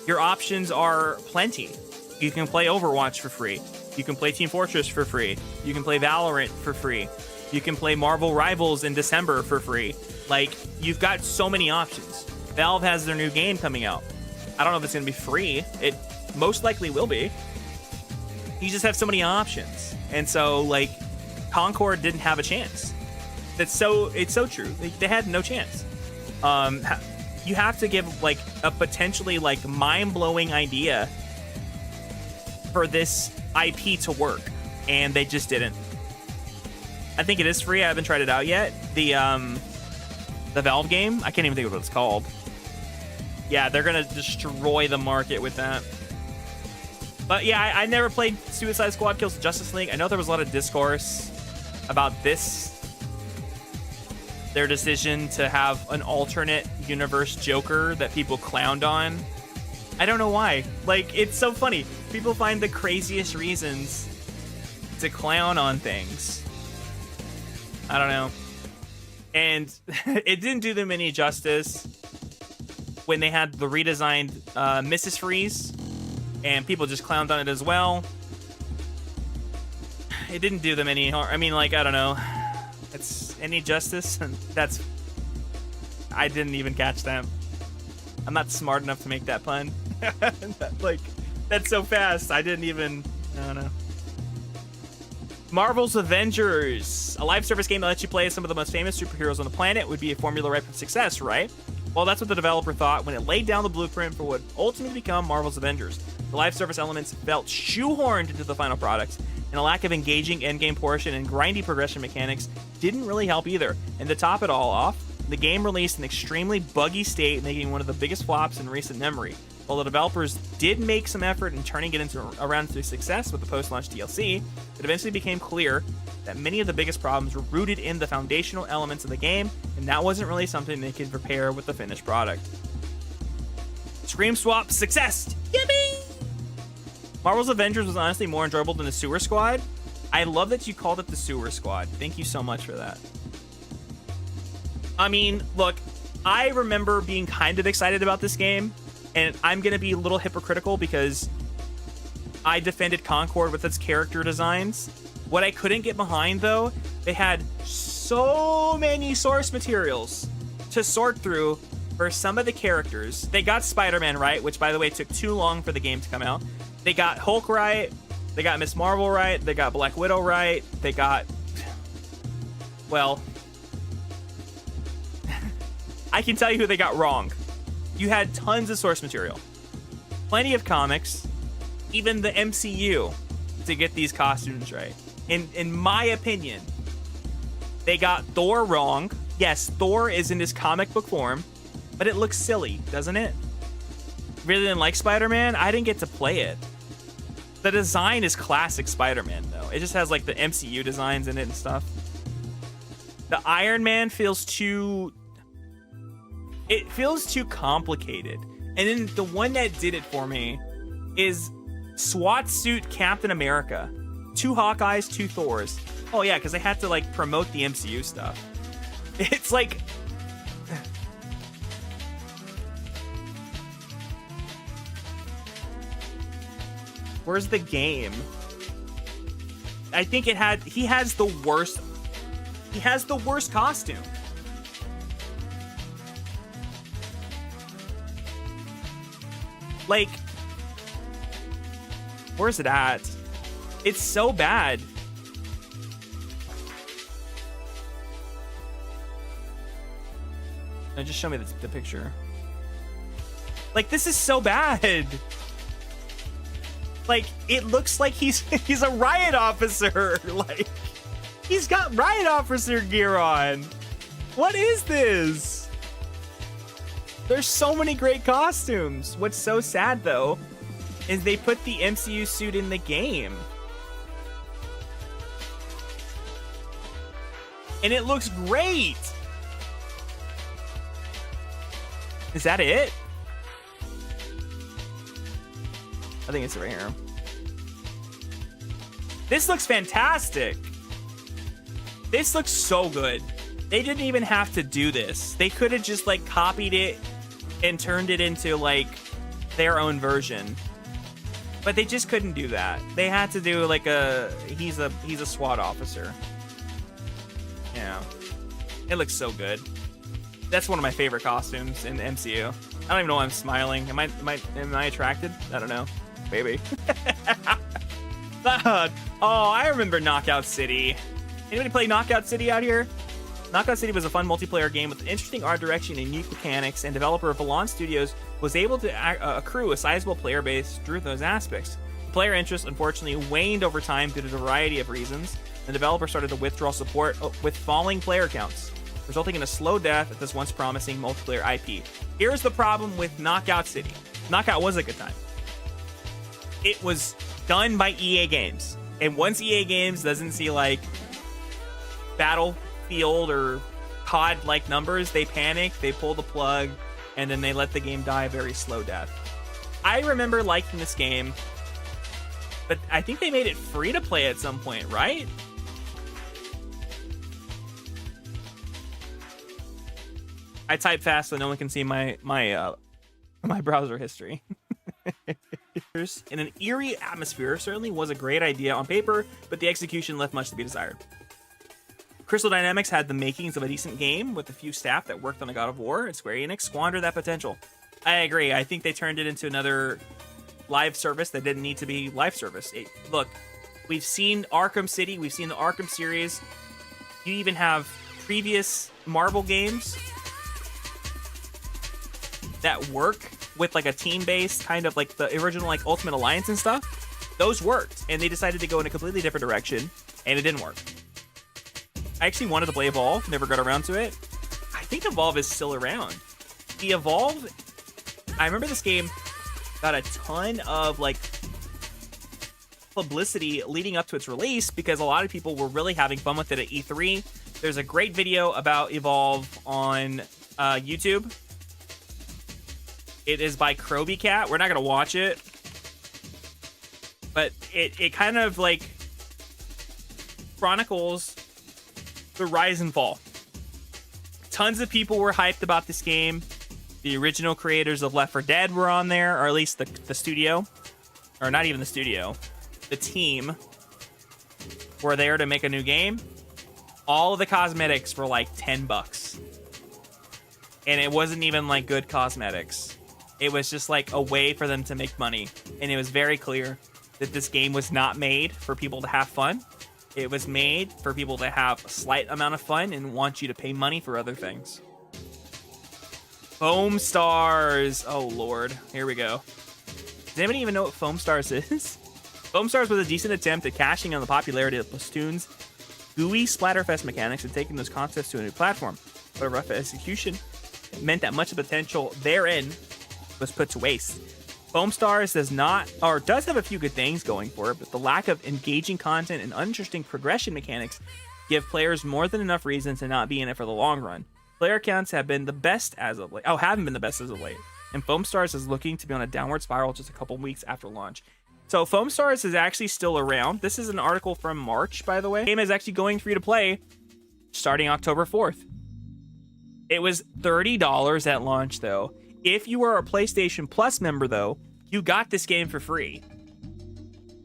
your options are plenty. You can play Overwatch for free. You can play Team Fortress for free. You can play Valorant for free. You can play Marvel Rivals in December for free. Like, you've got so many options. Valve has their new game coming out. I don't know if it's going to be free. It most likely will be. You just have so many options. And so, like, Concord didn't have a chance. It's so true. They had no chance. You have to give, like, a potentially, like, mind-blowing idea for this IP to work. And they just didn't. I think it is free. I haven't tried it out yet. The Valve game, I can't even think of what it's called. Yeah, they're gonna destroy the market with that. But yeah, I never played Suicide Squad Kills Justice League. I know there was a lot of discourse about their decision to have an alternate universe Joker that people clowned on. I don't know why. Like, it's so funny. People find the craziest reasons to clown on things. I don't know. And it didn't do them any justice when they had the redesigned Mrs. Freeze, and people just clowned on it as well. It didn't do them any harm. I mean, like, I don't know. It's any justice? That's... I didn't even catch that. I'm not smart enough to make that pun. Like, that's so fast. I didn't even... I don't know. Marvel's Avengers. A live service game that lets you play as some of the most famous superheroes on the planet would be a formula ripe for success, right? Well, that's what the developer thought when it laid down the blueprint for what ultimately become Marvel's Avengers. The live service elements felt shoehorned into the final product, and a lack of engaging endgame portion and grindy progression mechanics didn't really help either. And to top it all off, the game released in extremely buggy state, making one of the biggest flops in recent memory. While the developers did make some effort in turning it around to success with the post-launch DLC, it eventually became clear that many of the biggest problems were rooted in the foundational elements of the game, and that wasn't really something they could repair with the finished product. Scream Swap success! Yippee! Marvel's Avengers was honestly more enjoyable than the Sewer Squad. I love that you called it the Sewer Squad. Thank you so much for that. I mean, look, I remember being kind of excited about this game, and I'm going to be a little hypocritical because I defended Concord with its character designs. What I couldn't get behind, though, they had so many source materials to sort through for some of the characters. They got Spider-Man right, which, by the way, took too long for the game to come out. They got Hulk right. They got Miss Marvel right. They got Black Widow right. They got... Well... I can tell you who they got wrong. You had tons of source material. Plenty of comics. Even the MCU to get these costumes right. In my opinion, they got Thor wrong. Yes, Thor is in his comic book form, but it looks silly, doesn't it? Really didn't like Spider-Man? I didn't get to play it. The design is classic Spider-Man, though. It just has, like, the MCU designs in it and stuff. The Iron Man feels too... It feels too complicated. And then the one that did it for me is SWAT Suit Captain America. 2 Hawkeyes, 2 Thors. Oh, yeah, because they had to, like, promote the MCU stuff. It's like... Where's the game? I think it had... He has the worst costume. Like... Where's it at? It's so bad. No, just show me the picture. Like, this is so bad. Like, it looks like he's a riot officer. Like, he's got riot officer gear on. What is this? There's so many great costumes. What's so sad, though, is they put the MCU suit in the game. And it looks great. Is that it? I think it's right here. This looks fantastic. This looks so good. They didn't even have to do this. They could have just like copied it and turned it into like their own version. But they just couldn't do that. They had to do like he's a SWAT officer. Yeah. It looks so good. That's one of my favorite costumes in the MCU. I don't even know why I'm smiling. Am I attracted? I don't know. Maybe. Oh, I remember Knockout City. Anybody play Knockout City out here? Knockout City was a fun multiplayer game with interesting art direction and unique mechanics, and developer Valon Studios was able to accrue a sizable player base through those aspects. Player interest, unfortunately, waned over time due to a variety of reasons. The developer started to withdraw support with falling player counts, resulting in a slow death at this once promising multiplayer IP. Here's the problem with Knockout City. Knockout was a good time. It was done by EA Games. And once EA Games doesn't see like Battlefield or COD-like numbers, they panic, they pull the plug, and then they let the game die a very slow death. I remember liking this game, but I think they made it free to play at some point, right? I type fast so no one can see my browser history. In an eerie atmosphere certainly was a great idea on paper, but the execution left much to be desired. Crystal Dynamics had the makings of a decent game with a few staff that worked on a God of War, and Square Enix squandered that potential. I agree. I think they turned it into another live service that didn't need to be live service. Look, we've seen Arkham City, we've seen the Arkham series. You even have previous Marvel games that work with like a team-based kind of like the original like Ultimate Alliance and stuff, those worked, and they decided to go in a completely different direction, and it didn't work. I actually wanted to play Evolve, never got around to it. I think Evolve is still around. The Evolve, I remember this game got a ton of like publicity leading up to its release because a lot of people were really having fun with it at E3. There's a great video about Evolve on YouTube. It is by Kroby Cat. We're not gonna watch it, but it kind of like chronicles the rise and fall. Tons of people were hyped about this game. The original creators of Left 4 Dead were on there, or at least the studio, or not even the studio. The team were there to make a new game. All of the cosmetics were like $10. And it wasn't even like good cosmetics. It was just like a way for them to make money. And it was very clear that this game was not made for people to have fun. It was made for people to have a slight amount of fun and want you to pay money for other things. Foam Stars. Oh, Lord. Here we go. Does anybody even know what Foam Stars is? Foam Stars was a decent attempt at cashing on the popularity of Platoon's gooey Splatterfest mechanics and taking those concepts to a new platform. But a rough execution meant that much of the potential therein was put to waste. Foam Stars does have a few good things going for it, but the lack of engaging content and uninteresting progression mechanics give players more than enough reason to not be in it for the long run. Player counts have been the best as of late. Haven't been the best as of late. And Foam Stars is looking to be on a downward spiral just a couple weeks after launch. So Foam Stars is actually still around. This is an article from March, by the way. The game is actually going free to play starting October 4th. It was $30 at launch, though. If you were a PlayStation Plus member, though, you got this game for free.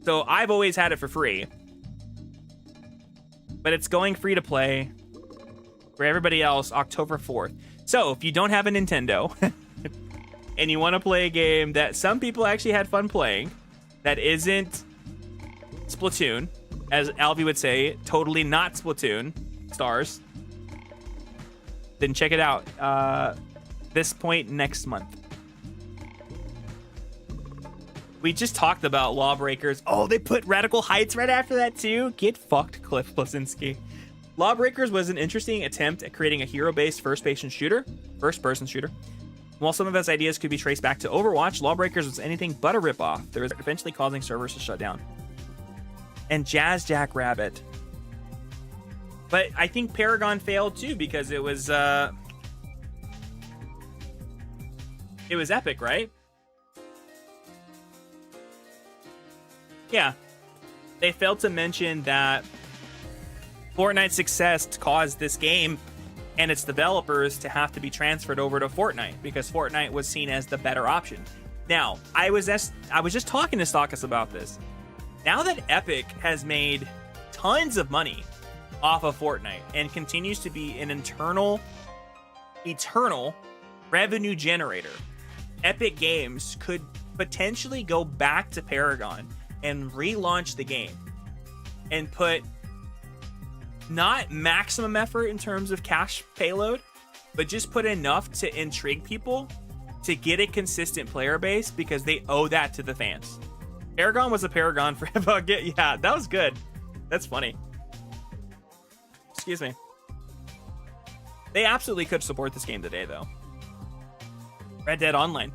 So I've always had it for free. But it's going free to play for everybody else October 4th. So if you don't have a Nintendo and you want to play a game that some people actually had fun playing, that isn't Splatoon, as Alvy would say, totally not Splatoon stars, then check it out this point next month. We just talked about Lawbreakers. Oh, they put Radical Heights right after that too? Get fucked, Cliff Blazinski. Lawbreakers was an interesting attempt at creating a hero-based first-person shooter. While some of its ideas could be traced back to Overwatch, Lawbreakers was anything but a ripoff. There was eventually causing servers to shut down. And Jazz Jackrabbit. But I think Paragon failed too because it was Epic, right? Yeah. They failed to mention that Fortnite's success caused this game and its developers to have to be transferred over to Fortnite because Fortnite was seen as the better option. Now, I was just talking to Stockus about this. Now that Epic has made tons of money off of Fortnite and continues to be an eternal revenue generator, Epic Games could potentially go back to Paragon and relaunch the game and put not maximum effort in terms of cash payload, but just put enough to intrigue people to get a consistent player base because they owe that to the fans. Paragon was a paragon for yeah, that was good. That's funny. Excuse me. They absolutely could support this game today, though. Red Dead Online.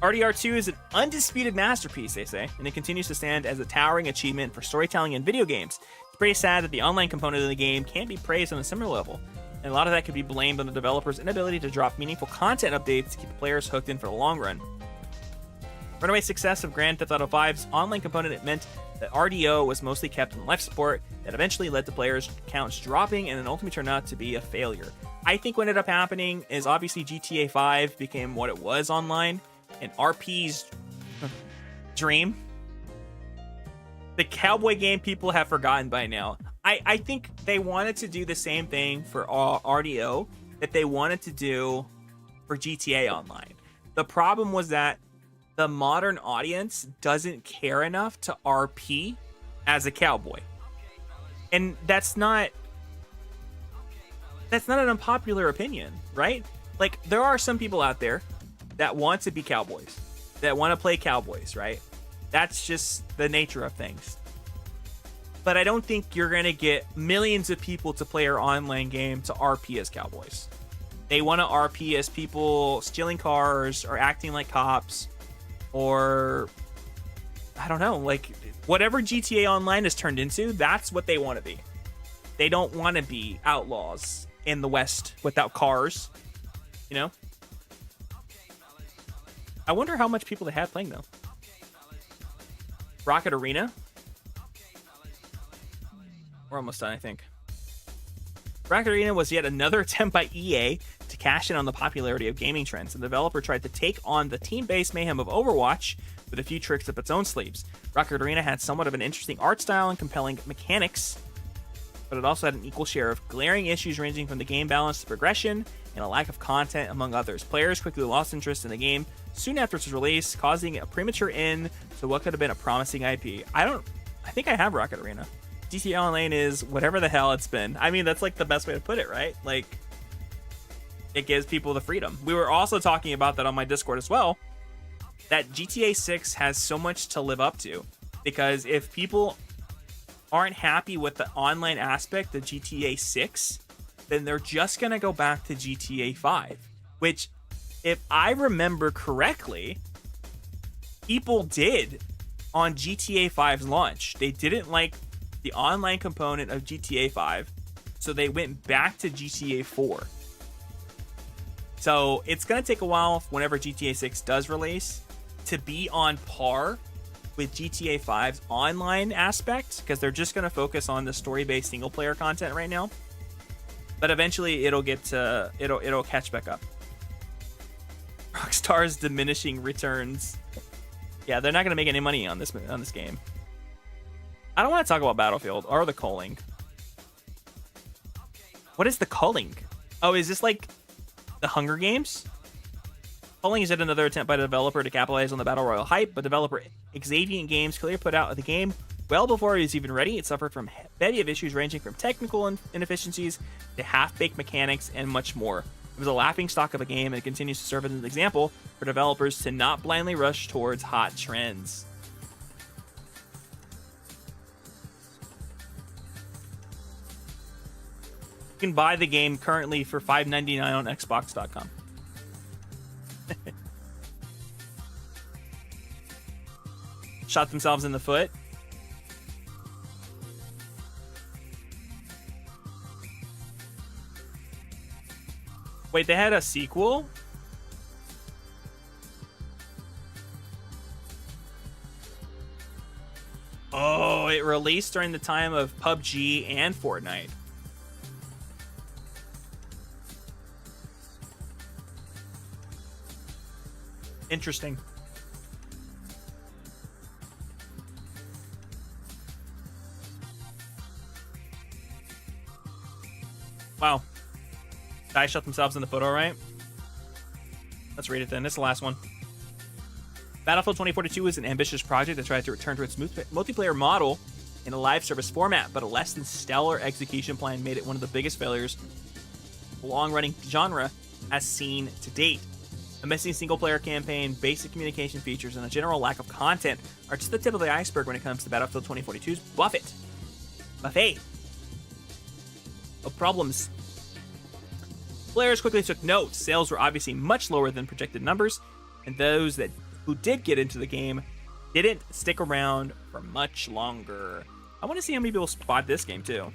RDR2 is an undisputed masterpiece, they say, and it continues to stand as a towering achievement for storytelling in video games. It's pretty sad that the online component of the game can't be praised on a similar level, and a lot of that could be blamed on the developers' inability to drop meaningful content updates to keep players hooked in for the long run. Runaway success of Grand Theft Auto V's online component meant that RDO was mostly kept on life support that eventually led to players' counts dropping and then ultimately turned out to be a failure. I think what ended up happening is obviously GTA 5 became what it was online, and RP's dream. The cowboy game people have forgotten by now. I think they wanted to do the same thing for RDO that they wanted to do for GTA Online. The problem was that the modern audience doesn't care enough to RP as a cowboy. And that's not an unpopular opinion, right? Like, there are some people out there that want to be cowboys, that want to play cowboys, right? That's just the nature of things. But I don't think you're going to get millions of people to play our online game to RP as cowboys. They want to RP as people stealing cars or acting like cops, or I don't know, like whatever GTA Online has turned into, that's what they want to be. They don't want to be outlaws in the West without cars, you know? I wonder how much people they had playing though. Rocket Arena. We're almost done, I think. Rocket Arena was yet another attempt by EA to cash in on the popularity of gaming trends. The developer tried to take on the team-based mayhem of Overwatch with a few tricks up its own sleeves. Rocket Arena had somewhat of an interesting art style and compelling mechanics, but it also had an equal share of glaring issues ranging from the game balance to progression and a lack of content, among others. Players quickly lost interest in the game soon after its release, causing a premature end to what could have been a promising IP. I think I have Rocket Arena. GTA Online is whatever the hell it's been. I mean, that's like the best way to put it, right? Like, it gives people the freedom. We were also talking about that on my Discord as well, that GTA 6 has so much to live up to, because if people aren't happy with the online aspect of GTA 6, then they're just going to go back to GTA 5, which, if I remember correctly, people did on GTA 5's launch. They didn't like the online component of GTA 5, so they went back to GTA 4. So it's going to take a while whenever GTA 6 does release to be on par with GTA 5's online aspect, because they're just going to focus on the story-based single-player content right now. But eventually it'll catch back up. Rockstar's diminishing returns. Yeah, they're not going to make any money on this game. I don't want to talk about Battlefield or the culling. What is the culling? Oh, is this like the Hunger Games? Culling is yet another attempt by the developer to capitalize on the Battle Royale hype, but developer Xaviant Games clearly put out the game well before it was even ready. It suffered from a bevy of issues ranging from technical inefficiencies to half-baked mechanics and much more. It was a laughingstock of a game, and it continues to serve as an example for developers to not blindly rush towards hot trends. You can buy the game currently for $5.99 on Xbox.com. Shot themselves in the foot. Wait, they had a sequel? Oh, it released during the time of PUBG and Fortnite. Interesting. Wow. Guys shot themselves in the foot, all right? Let's read it then. This is the last one. Battlefield 2042 is an ambitious project that tried to return to its multiplayer model in a live service format, but a less than stellar execution plan made it one of the biggest failures the long-running genre has seen to date. A missing single-player campaign, basic communication features, and a general lack of content are just the tip of the iceberg when it comes to Battlefield 2042's buffet of problems. Players quickly took note. Sales were obviously much lower than projected numbers, and those who did get into the game didn't stick around for much longer. I want to see how many people spot this game too.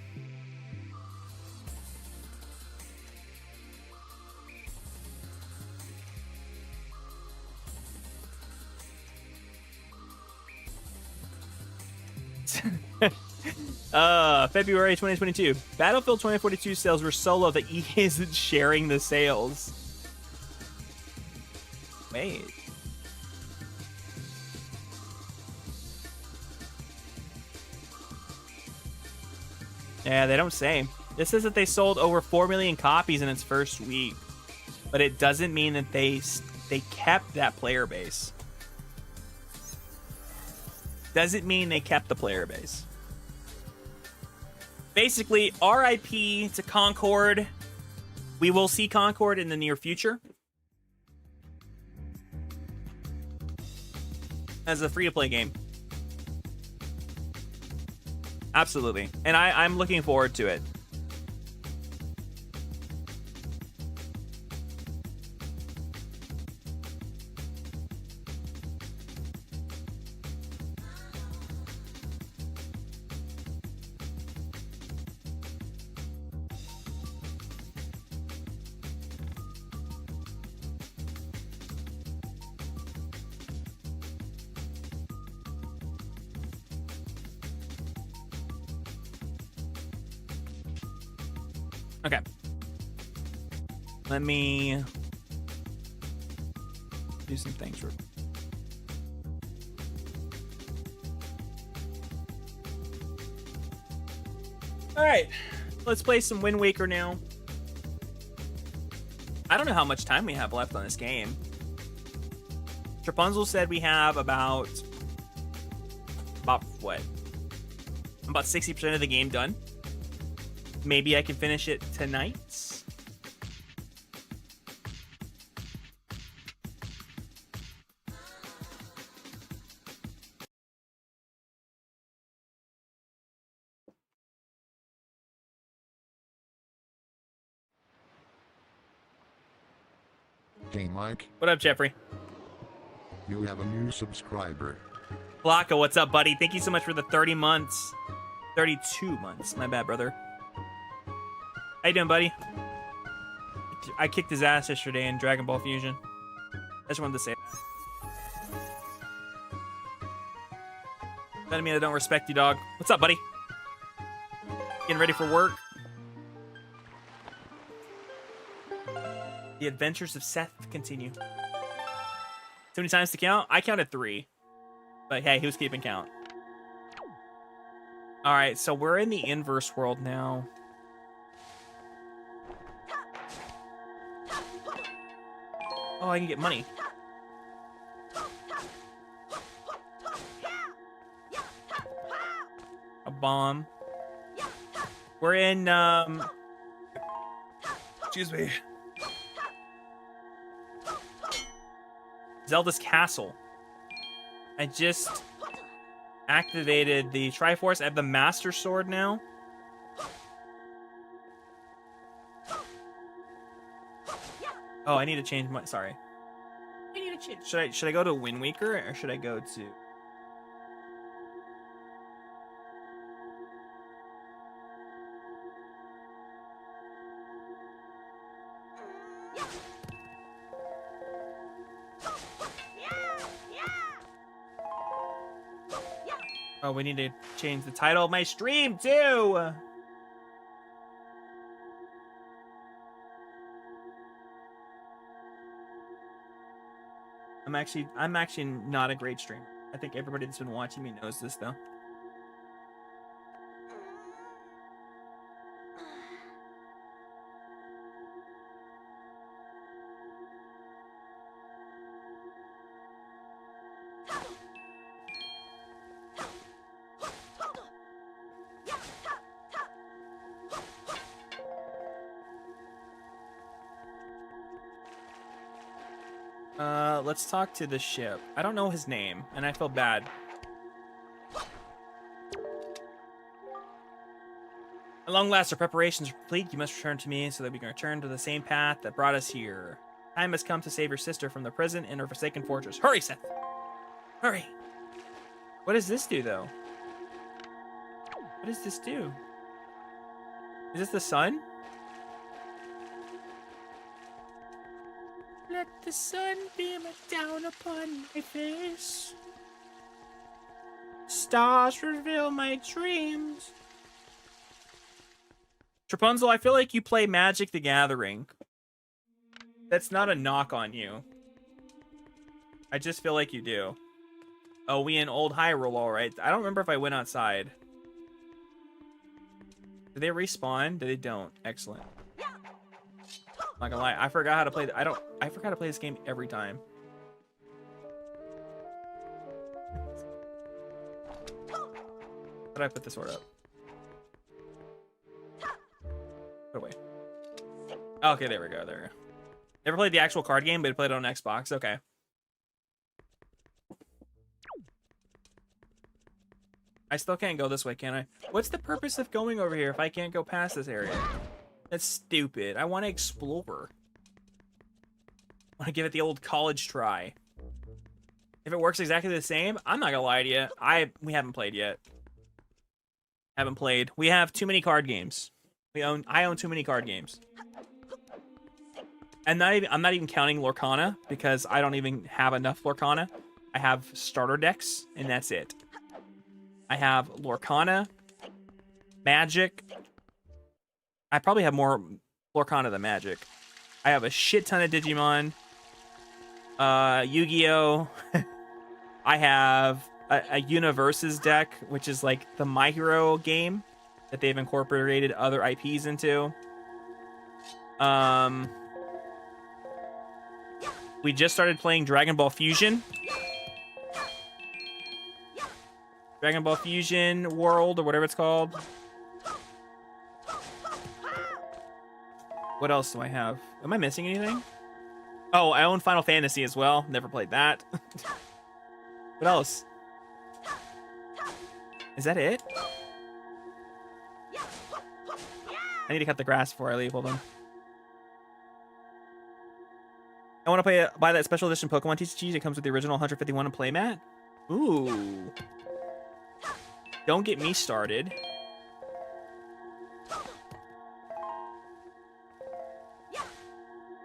February 2022. Battlefield 2042 sales were so low that EA isn't sharing the sales. Wait. Yeah, they don't say. This says that they sold over 4 million copies in its first week, but it doesn't mean that they kept that player base. Doesn't mean they kept the player base. Basically, RIP to Concord. We will see Concord in the near future. as a free-to-play game. Absolutely. And I'm looking forward to it. Okay. Let me do some things. All right. Let's play some Wind Waker now. I don't know how much time we have left on this game. Rapunzel said we have about what? About 60% of the game done. Maybe I can finish it tonight. Hey Mike, What up, Jeffrey? you have a new subscriber. Blocka, what's up, buddy? Thank you so much for the 30 months. 32 months. My bad, brother. How you doing, buddy? I kicked his ass yesterday in Dragon Ball Fusion. I just wanted to say that. Doesn't mean I don't respect you, dog. What's up, buddy? Getting ready for work? The adventures of Seth continue. Too many times to count? I counted 3. But hey, he was keeping count. Alright, so we're in the inverse world now. Oh, I can get money. A bomb. We're in, excuse me. Zelda's Castle. I just activated the Triforce. I have the Master Sword now. Oh, I need to change my. Sorry. I need to change. Should I go to Wind Waker or should I go to? Oh, we need to change the title of my stream too. I'm actually not a great streamer. I think everybody that's been watching me knows this though. Let's talk to the ship. I don't know his name, and I feel bad. At long last, our preparations are complete. You must return to me so that we can return to the same path that brought us here. Time has come to save your sister from the prison in her forsaken fortress. Hurry, Seth! Hurry! What does this do, though? What does this do? Is this the sun? Let the sun beam down upon my face. Stars reveal my dreams. Rapunzel, I feel like you play Magic the Gathering. That's not a knock on you. I just feel like you do. Oh, we in Old Hyrule, alright. I don't remember if I went outside. Did they respawn? They don't. Excellent. Not gonna lie, I forgot how to play. I forgot to play this game every time. How did I put the sword up? Put away. Okay, there we go. There we go. Never played the actual card game, but I played it on Xbox. Okay. I still can't go this way, can I? What's the purpose of going over here if I can't go past this area? That's stupid. I want to explore. I want to give it the old college try. If it works exactly the same, I'm not gonna lie to you. We haven't played yet. Haven't played. We have too many card games. I own too many card games. And I'm not even counting Lorcana because I don't even have enough Lorcana. I have starter decks and that's it. I have Lorcana, Magic. I probably have more Lorcana than Magic. I have a shit ton of Digimon. Yu-Gi-Oh! I have a Universes deck, which is like the My Hero game that they've incorporated other IPs into. We just started playing Dragon Ball Fusion. Dragon Ball Fusion World, or whatever it's called. What else do I have? Am I missing anything? Oh, I own Final Fantasy as well. Never played that. What else? Is that it? I need to cut the grass before I leave. Hold on. I want to buy that special edition Pokemon TCG. It comes with the original 151 and playmat. Ooh. Don't get me started.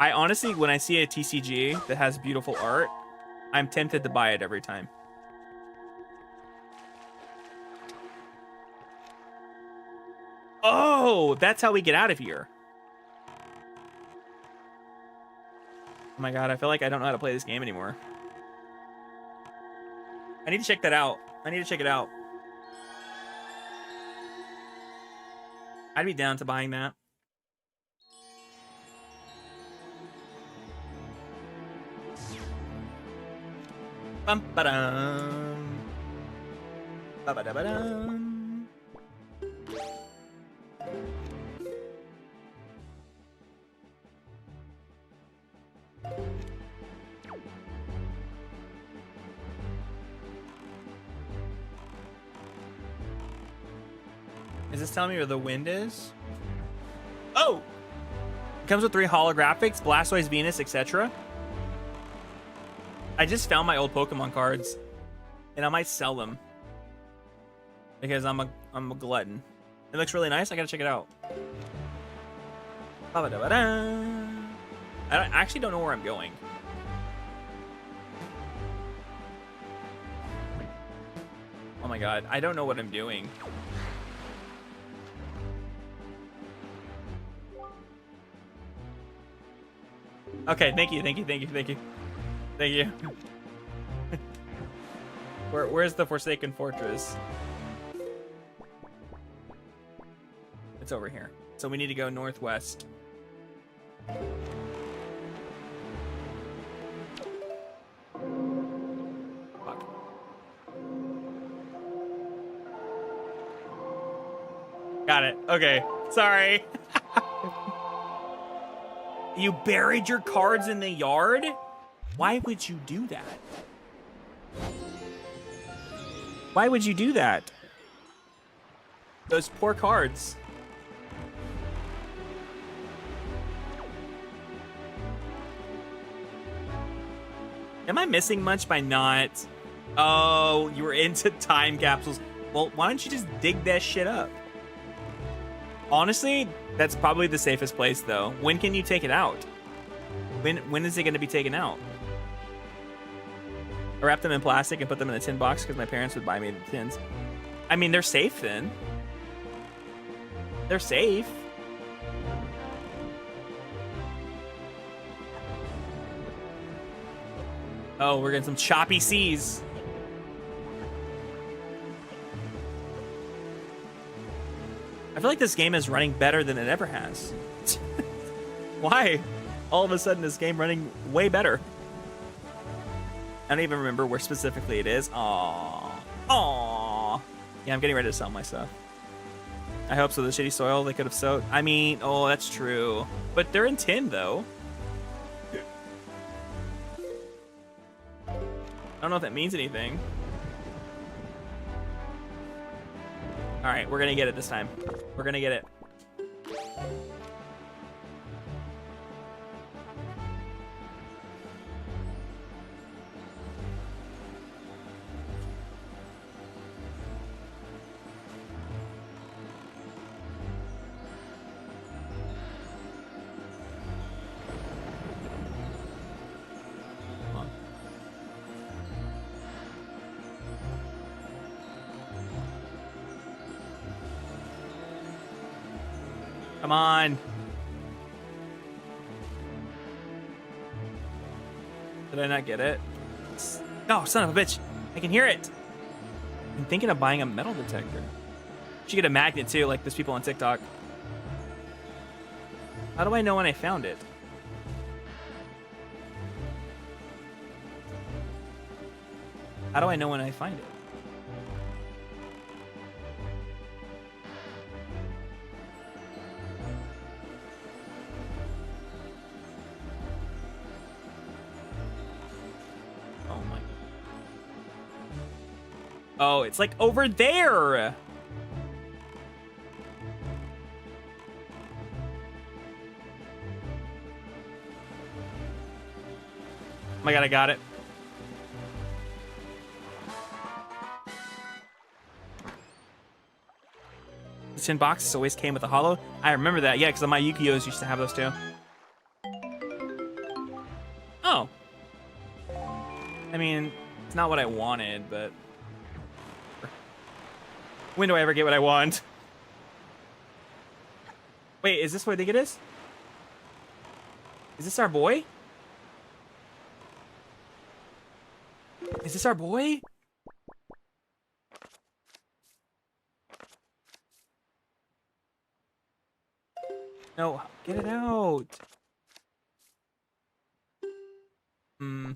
I honestly, when I see a TCG that has beautiful art, I'm tempted to buy it every time. Oh, that's how we get out of here. Oh my god, I feel like I don't know how to play this game anymore. I need to check that out. I need to check it out. I'd be down to buying that. Bum ba dum. Ba ba da ba dum. Is this telling me where the wind is? Oh! It comes with 3 holographics, Blastoise, Venus, etc. I just found my old Pokemon cards, and I might sell them because I'm a glutton. It looks really nice. I gotta check it out. I actually don't know where I'm going. Oh my god, I don't know what I'm doing. Okay, thank you. Where's the Forsaken Fortress? It's over here. So we need to go northwest. Fuck. Got it. Okay. Sorry. You buried your cards in the yard? Why would you do that? Why would you do that? Those poor cards. Am I missing much by not? Oh, you were into time capsules. Well, why don't you just dig that shit up? Honestly, that's probably the safest place, though. When can you take it out? When is it going to be taken out? I wrap them in plastic and put them in a tin box because my parents would buy me the tins. I mean, they're safe then. They're safe. Oh, we're getting some choppy seas. I feel like this game is running better than it ever has. Why? All of a sudden, this game running way better. I don't even remember where specifically it is. Aww. Aww. Yeah, I'm getting ready to sell my stuff. I hope so. The shitty soil they could have sowed. I mean, oh, that's true. But they're in tin, though. I don't know if that means anything. All right, we're gonna get it this time. We're gonna get it. Come on. Did I not get it? No, son of a bitch. I can hear it. I'm thinking of buying a metal detector. Should get a magnet too, like those people on TikTok. How do I know when I found it? How do I know when I find it? Oh my. Oh, it's like over there. Oh my god, I got it. The tin boxes always came with a hollow. I remember that, yeah, because my Yu-Gi-Ohs used to have those too. Oh. I mean, it's not what I wanted, but... When do I ever get what I want? Wait, is this what I think it is? Is this our boy? Is this our boy? No, get it out. Hmm.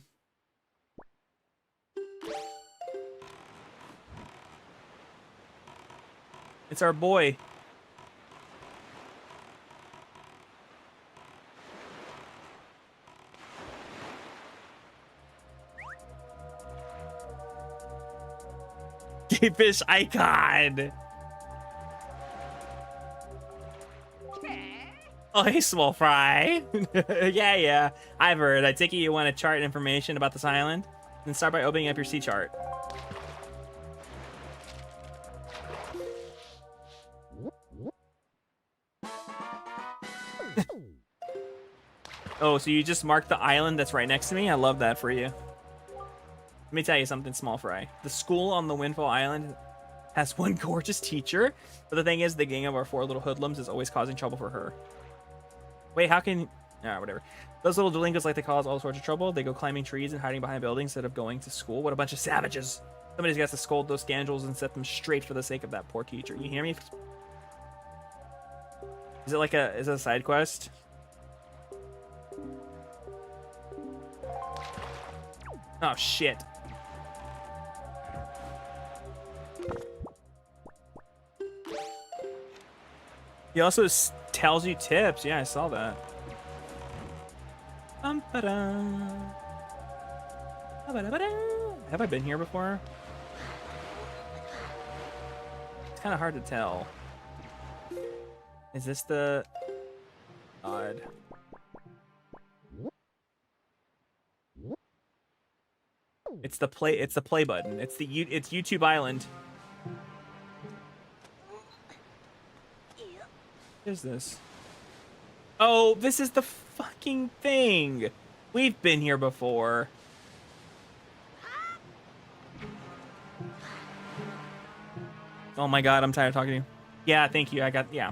It's our boy. Gay fish icon. Oh, hey, small fry. Yeah. I've heard. I take it you want to chart information about this island? Then start by opening up your sea chart. Oh, so you just marked the island that's right next to me? I love that for you. Let me tell you something, small fry. The school on the Windfall Island has one gorgeous teacher, but the thing is, the gang of our 4 little hoodlums is always causing trouble for her. Wait, how can... whatever. Those little delinquents like to cause all sorts of trouble. They go climbing trees and hiding behind buildings instead of going to school. What a bunch of savages. Somebody's got to scold those scoundrels and set them straight for the sake of that poor teacher. You hear me? Is it like a... Is it a side quest? Oh, shit. He also tells you tips. Yeah, I saw that. Have I been here before? It's kind of hard to tell. Is this the... Odd. It's the play button. It's YouTube Island. What is this? Oh, this is the fucking thing. We've been here before. Oh my god, I'm tired of talking to you. Yeah, thank you. Yeah.